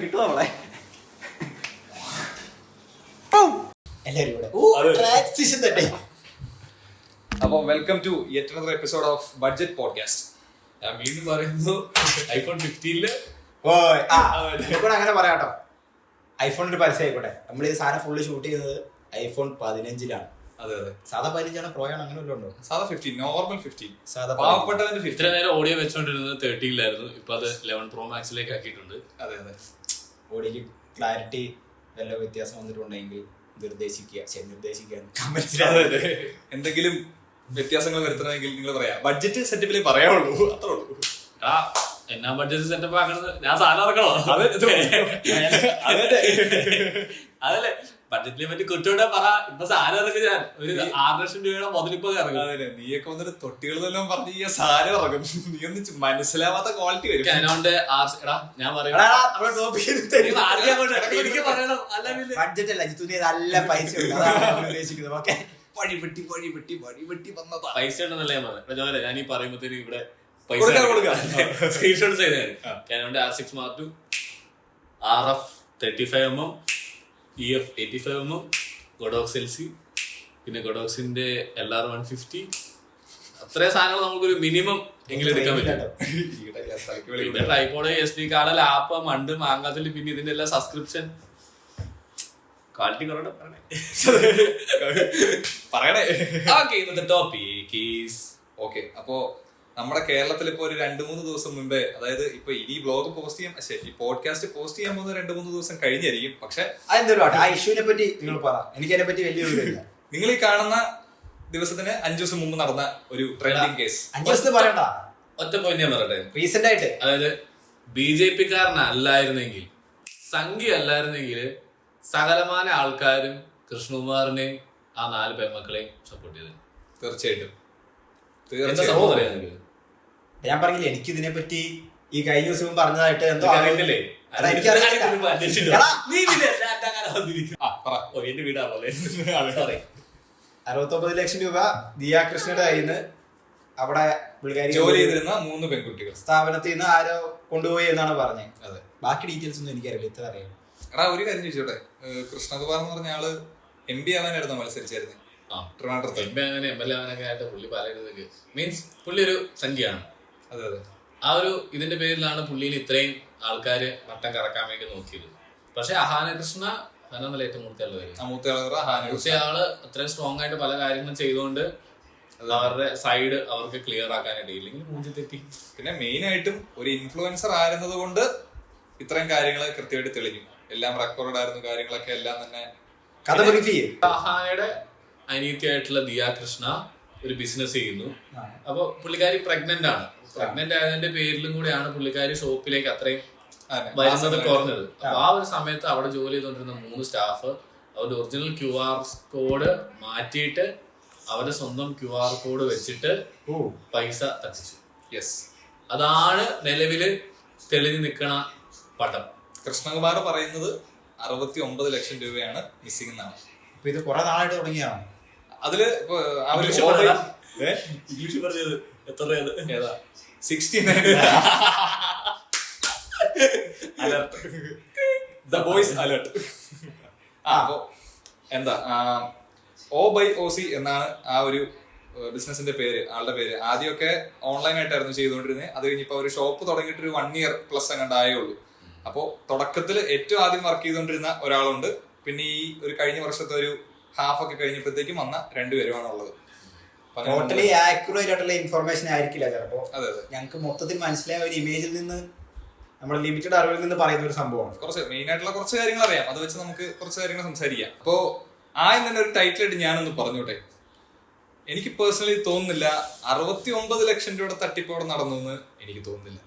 കിട്ടുമോ നമ്മളെ അപ്പൊ welcome to yet another episode of budget podcast. ഞാൻ വീണ്ടും പറയുന്നു ഐഫോൺ 15 അങ്ങനെ പറയാട്ടോ. ഐഫോണിന്റെ പരസ്യം ആയിക്കോട്ടെ. നമ്മൾ ഈ സാധനം ഫുള്ള് ഷൂട്ട് ചെയ്യുന്നത് ഐഫോൺ 15 അതെ അതെ, സാധാ 15 പ്രോ ആണ്, അങ്ങനെ വല്ലതും ഉണ്ടോ? സാധാ 15, നോർമൽ 15, സാധാ പാവപ്പെട്ടവന്റെ 15. ഇത്ര നേരം ഓഡിയോ വെച്ചോണ്ടിരുന്നത് 13 ഇപ്പൊ അത് 11 Pro Maxലേക്ക് ആക്കിയിട്ടുണ്ട്. അതെ അതെ, ഓഡിയോക്ക് ക്ലാരിറ്റി വല്ല വ്യത്യാസം വന്നിട്ടുണ്ടെങ്കിൽ നിർദ്ദേശിക്കാൻ എന്തെങ്കിലും വ്യത്യാസങ്ങൾ വരുത്തണമെങ്കിൽ നിങ്ങൾ പറയാ. ബഡ്ജറ്റ് സെറ്റപ്പിലേ പറയാവുള്ളൂ, അത്രേ ഉള്ളൂ. എന്നാ ബഡ്ജറ്റ് സെറ്റപ്പ് ആക്കണത്? ഞാൻ സാധനം ഇറക്കണോ? അതല്ലേ ബഡ്ജറ്റിനെ പറ്റി കുറ്റോടെ പറ. ഇപ്പൊ സാധനം ഇറക്കും. ഞാൻ ഒരു 6 ലക്ഷം രൂപയുടെ മുതലിപ്പോ ഇറങ്ങും. അതെ, നീയൊക്കെ വന്നിട്ട് തൊട്ടികളെല്ലാം പറഞ്ഞ് ഈ സാധനം ഇറങ്ങും. നീ ഒന്ന് മനസ്സിലാവാത്ത ക്വാളിറ്റി വരും. കാനോന്റെ ഞാൻ ബഡ്ജറ്റ് അല്ല, നല്ല പൈസ ഉദ്ദേശിക്കുന്നത്. പൈസ ഉണ്ടെന്നല്ല ഞാൻ പറഞ്ഞത്. ഞാൻ ഈ പറയുമ്പോഴത്തേന് ഇവിടെ പൈസ സ്ക്രീൻഷോട്ട് ചെയ്തത്. കാനോന്റെ R6 Mark II, RF 35mm, EF 85mm, ഗൊഡോക്സ് LC, പിന്നെ ഗൊഡോക്സിന്റെ LR 150. അത്രയും സാധനങ്ങൾ നമുക്കൊരു മിനിമം എങ്കിലും എടുക്കാൻ പറ്റും. പിന്നെ ട്രൈപോഡ്, SD കാർഡ്, ലാപ്പ്, മണ്ട് മാങ്ങാത്തിൽ, പിന്നെ ഇതിന്റെ എല്ലാ സബ്സ്ക്രിപ്ഷൻ ക്വാളിറ്റി കുറവുണ്ട്. പറയണേ. ഇന്നത്തെ ടോപ്പിക് ഈസ് ഓക്കെ. അപ്പോ നമ്മുടെ കേരളത്തിൽ ഇപ്പൊ ഒരു 2-3 ദിവസം മുമ്പേ, അതായത് ഇപ്പൊ ഇനി ബ്ലോഗ് പോസ്റ്റ് ചെയ്യാൻ, ഈ പോഡ്കാസ്റ്റ് പോസ്റ്റ് ചെയ്യാൻ പോകുന്ന 2-3 ദിവസം കഴിഞ്ഞായിരിക്കും. പക്ഷെ അതെന്തൊരു ആ ഇഷ്യൂവിനെ പറ്റി നിങ്ങൾ പറ. എനിക്ക് അതിനെ പറ്റി വലിയ വിവരമില്ല. നിങ്ങൾ ഈ കാണുന്ന ദിവസത്തിന് 5 ദിവസം മുമ്പ് നടന്ന ഒരു ട്രെൻഡിങ് കേസ്. 5 ദിവസത്തെ പറയണ്ട, ഒറ്റ പോയിന്റ് ഞാൻ പറയട്ടെ. റീസെന്റ് ആയിട്ട്, അതായത് BJP കാരനല്ലായിരുന്നെങ്കിൽ, സംഖ്യ അല്ലായിരുന്നെങ്കിൽ, സകലമാന ആൾക്കാരും കൃഷ്ണകുമാറിനെയും ആ 4 പെൺമക്കളെയും സപ്പോർട്ട് ചെയ്തു. തീർച്ചയായിട്ടും. ഞാൻ പറഞ്ഞില്ലേ, എനിക്ക് ഇതിനെ പറ്റി ഈ കഴിഞ്ഞ ദിവസവും പറഞ്ഞതായിട്ട് എന്തോ അറിയത്തില്ലേ? എന്റെ വീടാണല്ലേ. 69 ലക്ഷം രൂപ ദിയാ കൃഷ്ണയുടെ കയ്യിൽ നിന്ന് അവിടെ ജോലി ചെയ്തിരുന്ന 3 പെൺകുട്ടികൾ സ്ഥാപനത്തിൽ നിന്ന് ആരോ കൊണ്ടുപോയി എന്നാണ് പറഞ്ഞത്. അതെ, ബാക്കി ഡീറ്റെയിൽസ് ഒന്നും എനിക്കറിയില്ല, ഇത്ര അറിയാം. എടാ ഒരു കാര്യം ചോദിച്ചോട്ടെ, കൃഷ്ണകുമാർ എന്ന് പറഞ്ഞ ആള് MP ആവാനായിരുന്നു മത്സരിച്ചായിരുന്നു ട്രിവാൻഡ്രത്ത്. അങ്ങനെ MLA ആവാനൊക്കെ ആയിട്ട് പുള്ളി പറയുന്നത് മീൻസ് പുള്ളി ഒരു സംഖ്യയാണ്. അതെ അതെ, ആ ഒരു ഇതിന്റെ പേരിലാണ് പുള്ളിയിൽ ഇത്രയും ആൾക്കാര് വട്ടം കറക്കാൻ വേണ്ടി നോക്കിയത്. പക്ഷെ അഹാനകൃഷ്ണ എന്നല്ല ഏറ്റവും മൂത്ത ആള് അത്രയും സ്ട്രോങ് ആയിട്ട് പല കാര്യങ്ങളും ചെയ്തുകൊണ്ട് അവരുടെ സൈഡ് അവർക്ക് ക്ലിയർ ആക്കാനായിട്ട്, ഇല്ലെങ്കിൽ മൂഞ്ചി തെറ്റി. പിന്നെ മെയിൻ ആയിട്ടും ഒരു ഇൻഫ്ലുവൻസർ ആയിരുന്നത് കൊണ്ട് ഇത്രയും കാര്യങ്ങൾ കൃത്യമായിട്ട് തെളിഞ്ഞു. എല്ലാം റെക്കോർഡ് ആയിരുന്നു, കാര്യങ്ങളൊക്കെ എല്ലാം തന്നെ. അഹാനയുടെ അനിയത്തിയായിട്ടുള്ള ദിയാ കൃഷ്ണ ഒരു ബിസിനസ് ചെയ്യുന്നു. അപ്പൊ പുള്ളിക്കാരി പ്രഗ്നന്റ് ആണ്. പ്രഗ്നന്റ് ആയതിന്റെ പേരിലും കൂടെയാണ് പുള്ളിക്കാരി ഷോപ്പിലേക്ക് അത്രയും വരുന്നത് കുറഞ്ഞത്. അപ്പൊ ആ ഒരു സമയത്ത് അവിടെ ജോലി ചെയ്തുകൊണ്ടിരുന്ന 3 സ്റ്റാഫ് അവരുടെ ഒറിജിനൽ QR കോഡ് മാറ്റിയിട്ട് അവരുടെ സ്വന്തം QR കോഡ് വെച്ചിട്ട് പൈസ തട്ടിച്ചു. യെസ്, അതാണ് നിലവില് തെളിഞ്ഞു നിൽക്കണ പടം. കൃഷ്ണകുമാർ പറയുന്നത് 69 ലക്ഷം രൂപയാണ് മിസ്സിംഗ് എന്നാണ്. ഇത് കുറെ നാളായിട്ട് തുടങ്ങിയാണ്. അതില് ഇംഗ്ലീഷ് പറഞ്ഞത് എത്ര ഏതാ 69 അലർട്ട്, ദ ബോയ്സ് അലർട്ട്. അപ്പോ എന്താ O/OC എന്നാണ് ആ ഒരു ബിസിനസിന്റെ പേര്, ആളുടെ പേര്. ആദ്യമൊക്കെ ഓൺലൈൻ ആയിട്ടായിരുന്നു ചെയ്തുകൊണ്ടിരുന്നത്. അത് കഴിഞ്ഞിപ്പോ ഒരു ഷോപ്പ് തുടങ്ങിയിട്ട് ഒരു 1 year പ്ലസ് അങ്ങോട്ടായേ ഉള്ളൂ. അപ്പോ തുടക്കത്തിൽ ഏറ്റവും ആദ്യം വർക്ക് ചെയ്തുകൊണ്ടിരുന്ന ഒരാളുണ്ട്. പിന്നെ ഈ ഒരു കഴിഞ്ഞ വർഷത്തെ ഒരു ഹാഫ് ഒക്കെ കഴിഞ്ഞപ്പോഴത്തേക്കും വന്ന 2 പേരുമാണ് ഉള്ളത്. ടോട്ടലി ആക്യുറേറ്റ് ആയിട്ടുള്ള ഇൻഫർമേഷൻ ആയിരിക്കില്ല ചിലപ്പോ. അതെ അതെ, ഞങ്ങൾക്ക് മൊത്തത്തിൽ മനസ്സിലായ ഒരു ഇമേജിൽ നിന്ന്, നമ്മുടെ ലിമിറ്റഡ് അറിവിൽ നിന്ന് പറയുന്ന ഒരു സംഭവമാണ്. കുറച്ച് മെയിൻ ആയിട്ടുള്ള കുറച്ച് കാര്യങ്ങൾ അറിയാം, അത് വെച്ച് നമുക്ക് കുറച്ച് കാര്യങ്ങൾ സംസാരിക്കാം. അപ്പോ ആദ്യം തന്നെ ഒരു ടൈറ്റിൽ ആയിട്ട് ഞാനൊന്ന് പറഞ്ഞോട്ടെ. എനിക്ക് പേഴ്സണലി തോന്നുന്നില്ല 69 ലക്ഷം രൂപയുടെ തട്ടിപ്പോടെ നടന്നു എന്ന് എനിക്ക് തോന്നുന്നില്ല.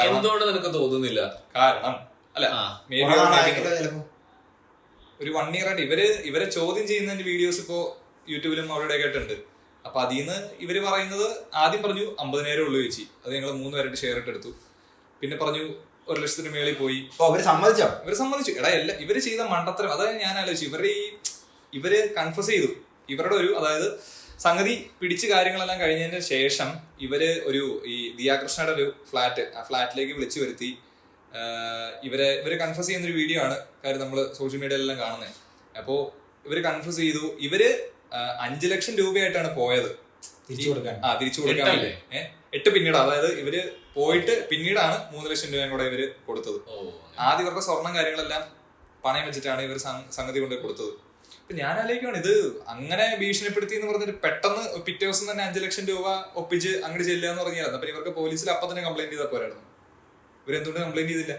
എന്തുകൊണ്ട് നിനക്ക് തോന്നുന്നില്ല? കാരണം അല്ല, ഒരു 1 year ആയിട്ട് ഇവരെ ചോദ്യം ചെയ്യുന്നതിന്റെ വീഡിയോസ് ഇപ്പോ യൂട്യൂബിലും അവരുടെ ആയിട്ടുണ്ട്. അപ്പൊ അതിൽ നിന്ന് ഇവര് പറയുന്നത്, ആദ്യം പറഞ്ഞു 50,000 ഉള്ളു ചോദിച്ചു. അത് ഞങ്ങൾ 3 പേരായിട്ട് ഷെയർ ഇട്ടെടുത്തു. പിന്നെ പറഞ്ഞു 1 ലക്ഷത്തിന് മേളിൽ പോയി. ഇവര് സമ്മതിച്ചു. എടാ ഇവര് ചെയ്ത മണ്ടത്തരം, അതായത് ഞാൻ ആലോചിച്ചു. ഇവര് കൺഫസ് ചെയ്തു. ഇവരുടെ ഒരു, അതായത് സംഗതി പിടിച്ച് കാര്യങ്ങളെല്ലാം കഴിഞ്ഞതിന് ശേഷം ഇവര് ഈ ദിയാകൃഷ്ണയുടെ ഒരു ഫ്ലാറ്റിലേക്ക് വിളിച്ചു വരുത്തി ഇവര് കൺഫ്യൂസ് ചെയ്യുന്ന ഒരു വീഡിയോ ആണ് കാര്യം നമ്മൾ സോഷ്യൽ മീഡിയയിലെല്ലാം കാണുന്നത്. അപ്പോ ഇവര് കൺഫ്യൂസ് ചെയ്തു. ഇവര് 5 ലക്ഷം രൂപയായിട്ടാണ് പോയത് തിരിച്ചു കൊടുക്കാൻ വേണ്ടി. 8 പിന്നീട്, അതായത് ഇവര് പോയിട്ട് പിന്നീടാണ് 3 ലക്ഷം രൂപയും കൂടെ ഇവര് കൊടുത്തത്. ആദ്യം ഇവരുടെ സ്വർണം കാര്യങ്ങളെല്ലാം പണയം വെച്ചിട്ടാണ് ഇവർ സംഗതി കൊണ്ട് കൊടുത്തത്. അപ്പൊ ഞാൻ ആലോചിക്കുകയാണ്, ഇത് അങ്ങനെ ഭീഷണിപ്പെടുത്തി എന്ന് പറഞ്ഞിട്ട് പെട്ടെന്ന് പിറ്റേ ദിവസം തന്നെ 5 ലക്ഷം രൂപ ഒപ്പിച്ച് അങ്ങോട്ട് ചെല്ലുക എന്ന് പറഞ്ഞാൽ അപ്പൊ ഇവർക്ക് പോലീസിൽ അപ്പൊ തന്നെ കംപ്ലൈന്റ് ചെയ്താൽ പോരായിരുന്നു. ഇവരെന്തുകൊണ്ട് കംപ്ലൈന്റ് ചെയ്തില്ല?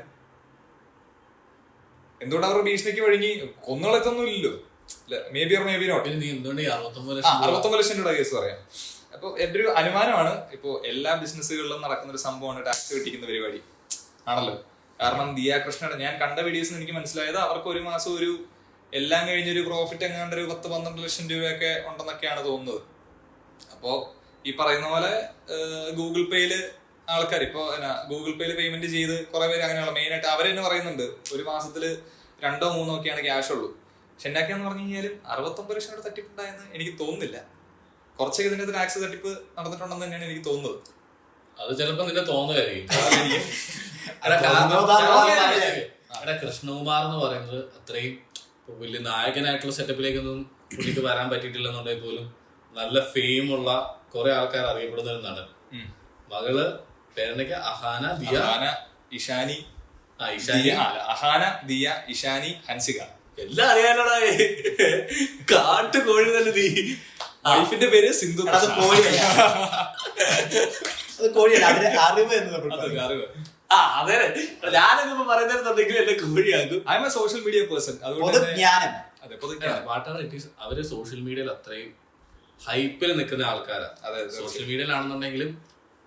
എന്തുകൊണ്ട് അവർ ഭീഷണിക്ക് വഴങ്ങി? കൊന്നുകളത്തൊന്നും ഇല്ലല്ലോ. May be not. 69 ലക്ഷം രൂപ കേസ് പറയാം. അപ്പൊ എന്റെ ഒരു അനുമാനമാണ്, ഇപ്പൊ എല്ലാ ബിസിനസ്സുകളിലും നടക്കുന്ന ഒരു സംഭവമാണ് ടാക്സ് വെട്ടിക്കുന്ന പരിപാടി ആണല്ലോ. കാരണം ദിയ കൃഷ്ണയുടെ ഞാൻ കണ്ട വീഡിയോസിന് എനിക്ക് മനസ്സിലായത് അവർക്ക് ഒരു മാസം ഒരു എല്ലാം കഴിഞ്ഞൊരു പ്രോഫിറ്റ് എങ്ങാണ്ട് ഒരു 10-12 ലക്ഷം രൂപയൊക്കെ ഉണ്ടെന്നൊക്കെയാണ് തോന്നുന്നത്. അപ്പോ ഈ പറയുന്ന പോലെ ഗൂഗിൾ പേയില് ആൾക്കാർ ഇപ്പൊ ഗൂഗിൾ പേയില് പേയ്മെന്റ് ചെയ്ത് കുറെ പേര് അങ്ങനെയുള്ള മെയിൻ ആയിട്ട് അവർ തന്നെ പറയുന്നുണ്ട് ഒരു മാസത്തില് 2-3 ഒക്കെയാണ് ക്യാഷ് ഉള്ളൂ. പക്ഷെ എന്നൊക്കെയാന്ന് പറഞ്ഞു കഴിഞ്ഞാലും 69 ലക്ഷം രൂപ തട്ടിപ്പുണ്ടായെന്ന് എനിക്ക് തോന്നുന്നില്ല. കുറച്ചൊക്കെ ഇതിന്റെ ടാക്സ് തട്ടിപ്പ് നടന്നിട്ടുണ്ടെന്ന് തന്നെയാണ് എനിക്ക് തോന്നുന്നത്. അത് ചിലപ്പോ നിന്റെ തോന്നലായിരിക്കും. കൃഷ്ണകുമാർ എന്ന് പറയുന്നത് അത്രയും വലിയ നായകനായിട്ടുള്ള സെറ്റപ്പിലേക്കൊന്നും പുള്ളിക്ക് വരാൻ പറ്റിയിട്ടില്ലെന്നുണ്ടെങ്കിൽ പോലും നല്ല ഫെയിമുള്ള കുറെ ആൾക്കാർ അറിയപ്പെടുന്ന ഒരു നടൻ. മകള് പേരെന്തൊക്കെ? അഹാന, ദിയ, ഇഷാനി, അഹാന, ദിയ, ഇഷാനി, ഹൻസിക. എല്ലാം അറിയാനോടാ. കാട്ടു കോഴി തന്നെ നീ. വൈഫിന്റെ പേര് സിന്ധു. അതെ, ഞാനിപ്പോ പറയുന്നുണ്ടെങ്കിൽ എന്നെ കോഴിയാക്കും. I'm a social media person. അവര് സോഷ്യൽ മീഡിയയിൽ അത്രയും ഹൈപ്പിൽ നിൽക്കുന്ന ആൾക്കാരാണ്. സോഷ്യൽ മീഡിയയിലാണെന്നുണ്ടെങ്കിലും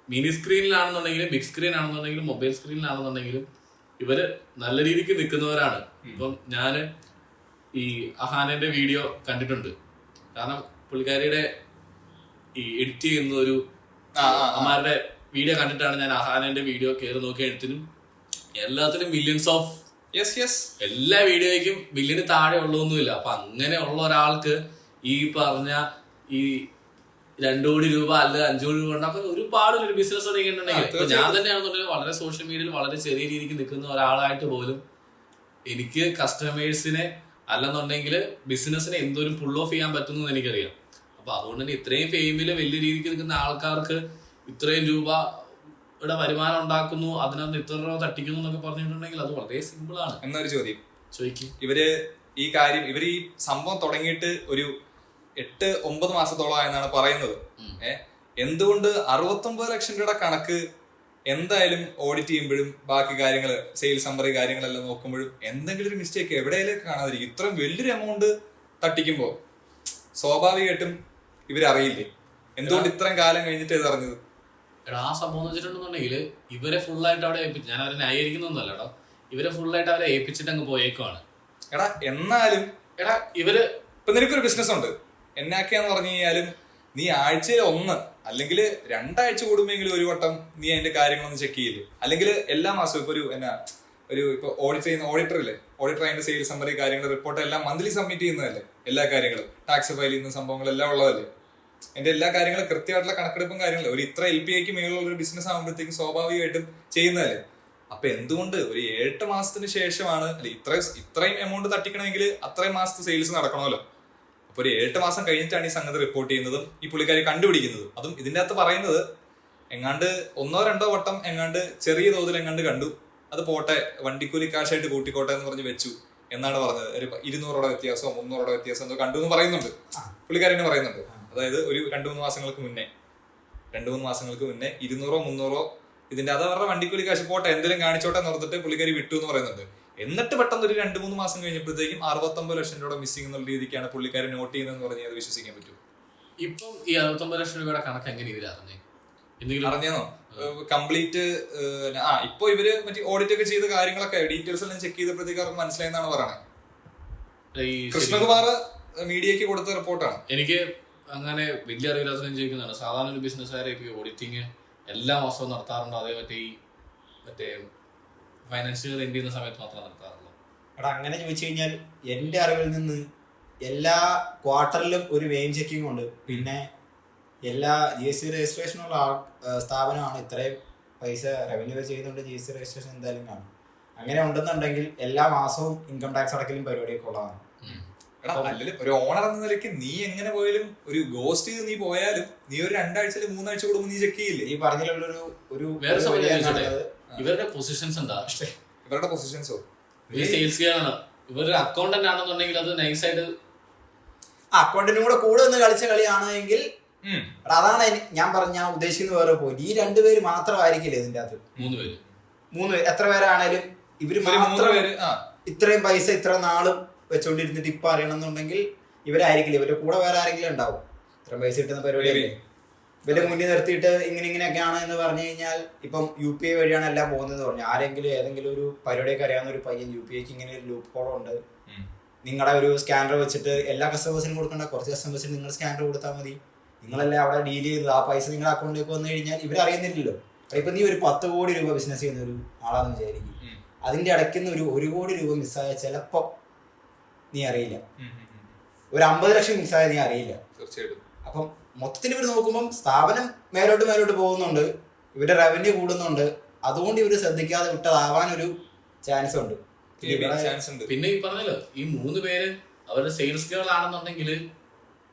മിനി സ്ക്രീനിലാണെന്നുണ്ടെങ്കിലും ബിഗ് സ്ക്രീൻ ആണെന്നുണ്ടെങ്കിലും മൊബൈൽ സ്ക്രീനിലാണെന്നുണ്ടെങ്കിലും ഇവര് നല്ല രീതിക്ക് നിൽക്കുന്നവരാണ്. ഇപ്പം ഞാന് ഈ അഹാനന്റെ വീഡിയോ കണ്ടിട്ടുണ്ട്. കാരണം പുള്ളിക്കാരിയുടെ ഈ എഡിറ്റ് ചെയ്യുന്ന ഒരു അമ്മമാരുടെ വീഡിയോ കണ്ടിട്ടാണ് ഞാൻ അഹാനന്റെ വീഡിയോ കയറി നോക്കിയ. എഴുത്തിനും എല്ലാത്തിനും മില്യൺസ് ഓഫ് എല്ലാ വീഡിയോയ്ക്കും മില്യന് താഴെ ഉള്ളതൊന്നുമില്ല. അപ്പൊ അങ്ങനെ ഉള്ള ഒരാൾക്ക് ഈ പറഞ്ഞ ഈ 2 കോടി രൂപ അല്ല 5 കോടി രൂപ ഉണ്ടാക്കുന്ന ഒരുപാട് ഒരു ബിസിനസ് തുടങ്ങിയിട്ടുണ്ടെങ്കിൽ ഇപ്പൊ ഞാൻ തന്നെയാണെന്നുണ്ടെങ്കിൽ വളരെ സോഷ്യൽ മീഡിയയിൽ വളരെ ചെറിയ രീതിക്ക് നിൽക്കുന്ന ഒരാളായിട്ട് പോലും എനിക്ക് കസ്റ്റമേഴ്സിനെ അല്ലെന്നുണ്ടെങ്കിൽ ബിസിനസിനെ എന്തോരം പുൾ ഓഫ് ചെയ്യാൻ പറ്റുന്നു എനിക്കറിയാം. അപ്പൊ അതുകൊണ്ട് തന്നെ ഇത്രയും ഫെയിമില് വലിയ രീതിക്ക് നിൽക്കുന്ന ആൾക്കാർക്ക് ഇത്രയും രൂപയുടെ വരുമാനം ഉണ്ടാക്കുന്നു, അതിനകത്ത് ഇത്ര രൂപ തട്ടിക്കുന്നു എന്നൊക്കെ പറഞ്ഞിട്ടുണ്ടെങ്കിൽ അത് വളരെ സിമ്പിൾ ആണ്. എന്നൊരു ചോദ്യം ചോദിക്കും. ഇവര് ഈ സംഭവം തുടങ്ങിയിട്ട് ഒരു 8-9 മാസത്തോളം ആയെന്നാണ് പറയുന്നത്. എന്തുകൊണ്ട് 69 ലക്ഷം രൂപയുടെ കണക്ക് എന്തായാലും ഓഡിറ്റ് ചെയ്യുമ്പോഴും ബാക്കി കാര്യങ്ങൾ സെയിൽസ് സമ്മറി കാര്യങ്ങളെല്ലാം നോക്കുമ്പോഴും എന്തെങ്കിലും ഒരു മിസ്റ്റേക്ക് എവിടെയെങ്കിലും കാണാതിരിക്കും. ഇത്രയും വലിയൊരു എമൗണ്ട് തട്ടിക്കുമ്പോ സ്വാഭാവികമായിട്ടും ഇവരറിയില്ലേ? എന്തുകൊണ്ട് ഇത്രയും കാലം കഴിഞ്ഞിട്ട് ഇത് അറിഞ്ഞത്? ആ സംഭവം എന്ന് വെച്ചിട്ടുണ്ടെന്നുണ്ടെങ്കിൽ ഇവരെ ഫുള്ളായിട്ട് അവിടെ ഏൽപ്പിച്ചു. ഞാൻ അവരെ ന്യായീകരിക്കുന്നൊന്നുമല്ല കേട്ടോ. ഇവരെ ഫുള്ളായിട്ട് അവരെ ഏൽപ്പിച്ചിട്ട് അങ്ങ് പോയേക്കുവാണ്. എന്നാലും ഇവര് ഇപ്പൊ നിനക്കൊരു ബിസിനസ് ഉണ്ട് എന്നാക്കിയാന്ന് പറഞ്ഞു കഴിഞ്ഞാലും നീ ആഴ്ചയിൽ 1 അല്ലെങ്കിൽ 2 ആഴ്ച കൂടുമ്പോഴെങ്കിലും ഒരു വട്ടം നീ അതിന്റെ കാര്യങ്ങളൊന്നും ചെക്ക് ചെയ്യില്ലേ? അല്ലെങ്കിൽ എല്ലാ മാസവും ഇപ്പൊ ഇപ്പൊ ഓഡിറ്റ് ചെയ്യുന്ന ഓഡിറ്ററില്ലേ, ഓഡിറ്റർ അതിന്റെ സെയിൽസ് സമ്മറി കാര്യങ്ങൾ റിപ്പോർട്ട് എല്ലാം മന്ത്ലി സബ്മിറ്റ് ചെയ്യുന്നതല്ലേ? എല്ലാ കാര്യങ്ങളും ടാക്സ് ഫയൽ ചെയ്യുന്ന സംഭവങ്ങളെല്ലാം ഉള്ളതല്ലേ? എന്റെ എല്ലാ കാര്യങ്ങളും കൃത്യമായിട്ടുള്ള കണക്കെടുപ്പും കാര്യങ്ങളും ഒരു ഇത്ര LPIക്ക് മേലുള്ള ഒരു ബിസിനസ് ആകുമ്പോഴത്തേക്കും സ്വാഭാവികമായിട്ടും ചെയ്യുന്നതല്ലേ? അപ്പൊ എന്തുകൊണ്ട് ഒരു 8 മാസത്തിന് ശേഷമാണ് ഇത്രയും എമൗണ്ട് തട്ടിക്കണമെങ്കിൽ അത്രയും മാസത്തെ സെയിൽസ് നടക്കണമല്ലോ. അപ്പൊ ഒരു 8 മാസം കഴിഞ്ഞിട്ടാണ് ഈ സംഗതി റിപ്പോർട്ട് ചെയ്യുന്നതും ഈ പുള്ളിക്കാരി കണ്ടുപിടിക്കുന്നതും. അതും ഇതിന്റെ അകത്ത് പറയുന്നത് എങ്ങാണ്ട് 1-2 വട്ടം എങ്ങാണ്ട് ചെറിയ തോതിൽ എങ്ങാണ്ട് കണ്ടു, അത് പോട്ടെ വണ്ടിക്കൂലി കാശായിട്ട് കൂട്ടിക്കോട്ടെ എന്ന് പറഞ്ഞ് വെച്ചു എന്നാണ് പറഞ്ഞത്. ഒരു 200 വ്യത്യാസമോ 300 വ്യത്യാസം എന്തോ കണ്ടു എന്ന് പറയുന്നുണ്ട്, പുള്ളിക്കാരി തന്നെ പറയുന്നുണ്ട്. അതായത് ഒരു 2-3 മാസങ്ങൾക്ക് മുന്നേ 200-300 ഇതിന്റെ അത് അവരുടെ വണ്ടിക്കൂലി കാശ് പോട്ടെ എന്തെങ്കിലും കാണിച്ചോട്ടെ എന്ന് പറഞ്ഞിട്ട് പുള്ളിക്കാരി വിട്ടു എന്ന് പറയുന്നുണ്ട്. എന്നിട്ട് പെട്ടെന്ന് ഒരു 2-3 മാസം കഴിഞ്ഞപ്പോഴത്തേക്കും 69 ലക്ഷം രൂപ മിസ്സിംഗ് എന്നുള്ള രീതിക്കാണ് പുള്ളിക്കാരൻ നോട്ട് ചെയ്യുന്നതെന്ന് പറഞ്ഞാൽ അത് വിശ്വസിക്കാൻ പറ്റും. ഇപ്പം ഈ 69 ലക്ഷം രൂപയുടെ കണക്ക് എങ്ങനെ ഇതിലറിഞ്ഞേ? എന്തെങ്കിലും അറിഞ്ഞോ? കംപ്ലീറ്റ് ഇപ്പൊ ഇവര് മറ്റേ ഓഡിറ്റ് ഒക്കെ ചെയ്ത കാര്യങ്ങളൊക്കെ ഡീറ്റെയിൽസ് എല്ലാം ചെക്ക് ചെയ്തപ്പോഴത്തേക്ക് അവർക്ക് മനസ്സിലായെന്നാണ് പറയണത്. കൃഷ്ണകുമാർ മീഡിയക്ക് കൊടുത്ത റിപ്പോർട്ടാണ്. എനിക്ക് അങ്ങനെ വലിയ അറിവില്ലാത്ത ചോദിക്കുന്നതാണ്. സാധാരണ ഒരു ബിസിനസ്സുകാരെ ഇപ്പൊ ഓഡിറ്റിങ് എല്ലാ മാസവും നടത്താറുണ്ടോ? അതേ മറ്റേ ഫൈനാൻഷ്യൽ എൻഡ് ചെയ്യുന്ന സമയത്ത് മാത്രം നടത്താറുള്ളൂ? അങ്ങനെ ചോദിച്ചു കഴിഞ്ഞാൽ എന്റെ അറിവിൽ നിന്ന് എല്ലാ ക്വാർട്ടറിലും ഒരു വെയിം ചെക്കിംഗ് ഉണ്ട്. പിന്നെ എല്ലാ GST രജിസ്ട്രേഷനുള്ള സ്ഥാപനമാണ്. ഇത്രയും പൈസ റവന്യൂ ചെയ്യുന്നുണ്ട്, GST രജിസ്ട്രേഷൻ എന്തായാലും കാണും. അങ്ങനെ ഉണ്ടെന്നുണ്ടെങ്കിൽ എല്ലാ മാസവും ഇൻകം ടാക്സ് അടക്കലും പരിപാടിയൊക്കെ ഉള്ളതാണ്. എടാ അല്ലെങ്കിൽ ഒരു ഓണർ എന്ന നിലയ്ക്ക് നീ എങ്ങനെ പോയാലും ഒരു ഗോസ്റ്റ് ചെയ്ത് നീ പോയാലും നീ ഒരു 2 ആഴ്ച 3 ആഴ്ച കൂടുമ്പോൾ നീ ചെക്ക് ചെയ്യില്ലേ? ഈ പറഞ്ഞതിലുള്ളൊരു ഒരു വേറെ സംഭവം ഇവരുടെ പൊസിഷൻസ് എന്താ? ഇവരുടെ പൊസിഷൻസോ സെയിൽസ് ആണ്, ഇവരൊരു അക്കൗണ്ടന്റ് ആണെന്നുണ്ടെങ്കിൽ അത് നൈസായിട്ട് അക്കൗണ്ടിനും കൂടെ കൂടെ നിന്ന് കളിച്ച കളിയാണെങ്കിൽ അതാണ് ഞാൻ ഉദ്ദേശിക്കുന്ന വേറെ പോയി. ഈ 2 പേര് മാത്രമായിരിക്കില്ലേ ഇതിന്റെ അകത്ത്? 3 പേര് 3 പേര് എത്ര പേരാണേലും ഇവര് മാത്രം ഇത്രയും പൈസ ഇത്ര നാളും വെച്ചോണ്ടിരുന്നിട്ട് ഇപ്പൊ അറിയണമെന്നുണ്ടെങ്കിൽ ഇവരായിരിക്കില്ല. ഇവരുടെ കൂടെ വേറെ ആരെങ്കിലും ഉണ്ടാവും. ഇത്രയും പൈസ കിട്ടുന്ന പരിപാടിയല്ലേ. ഇവരെ മുന്നിൽ നിർത്തിയിട്ട് ഇങ്ങനെയൊക്കെയാണ് എന്ന് പറഞ്ഞു കഴിഞ്ഞാൽ ഇപ്പം UPI വഴിയാണ് എല്ലാം പോകുന്നത് പറഞ്ഞു. ആരെങ്കിലും ഏതെങ്കിലും ഒരു പരിപാടിയൊക്കെ അറിയാവുന്ന ഒരു പയ്യൻ UPIക്ക് ഇങ്ങനെ ഒരു ലൂപ്പ് ഹോൾ ഉണ്ട്, നിങ്ങളുടെ ഒരു സ്കാനർ വെച്ചിട്ട് എല്ലാ കസ്റ്റമേഴ്സിനും കൊടുക്കണ്ട, കുറച്ച് കസ്റ്റമേഴ്സിന് നിങ്ങൾ സ്കാനർ കൊടുത്താൽ മതി, നിങ്ങളല്ലേ അവിടെ ഡീൽ ചെയ്ത് ആ പൈസ നിങ്ങളുടെ അക്കൗണ്ടിലേക്ക് വന്നു കഴിഞ്ഞാൽ ഇവരറിയുന്നില്ലല്ലോ. ഇപ്പൊ നീ ഒരു 10 കോടി രൂപ ബിസിനസ് ചെയ്യുന്ന ഒരു ആളാന്ന് വിചാരിക്കും, അതിന്റെ ഇടയ്ക്കുന്ന ഒരു 1 കോടി രൂപ മിസ്സായ ചിലപ്പോ നീ അറിയില്ല, ഒരു 50 ലക്ഷം മിസ്സായ നീ അറിയില്ല. തീർച്ചയായിട്ടും. അപ്പം മൊത്തത്തിൽ ഇവർ നോക്കുമ്പോൾ സ്ഥാപനം മേലോട്ട് പോകുന്നുണ്ട്, ഇവരുടെ റവന്യൂ കൂടുന്നുണ്ട്, അതുകൊണ്ട് ഇവർ ശ്രദ്ധിക്കാതെ വിട്ടതാവാനൊരു ചാൻസ് ഉണ്ട്. പിന്നെ ഈ പറഞ്ഞല്ലോ ഈ 3 പേര് അവരുടെ സെയിൽസ് ഗേൾ ആണെന്നുണ്ടെങ്കിൽ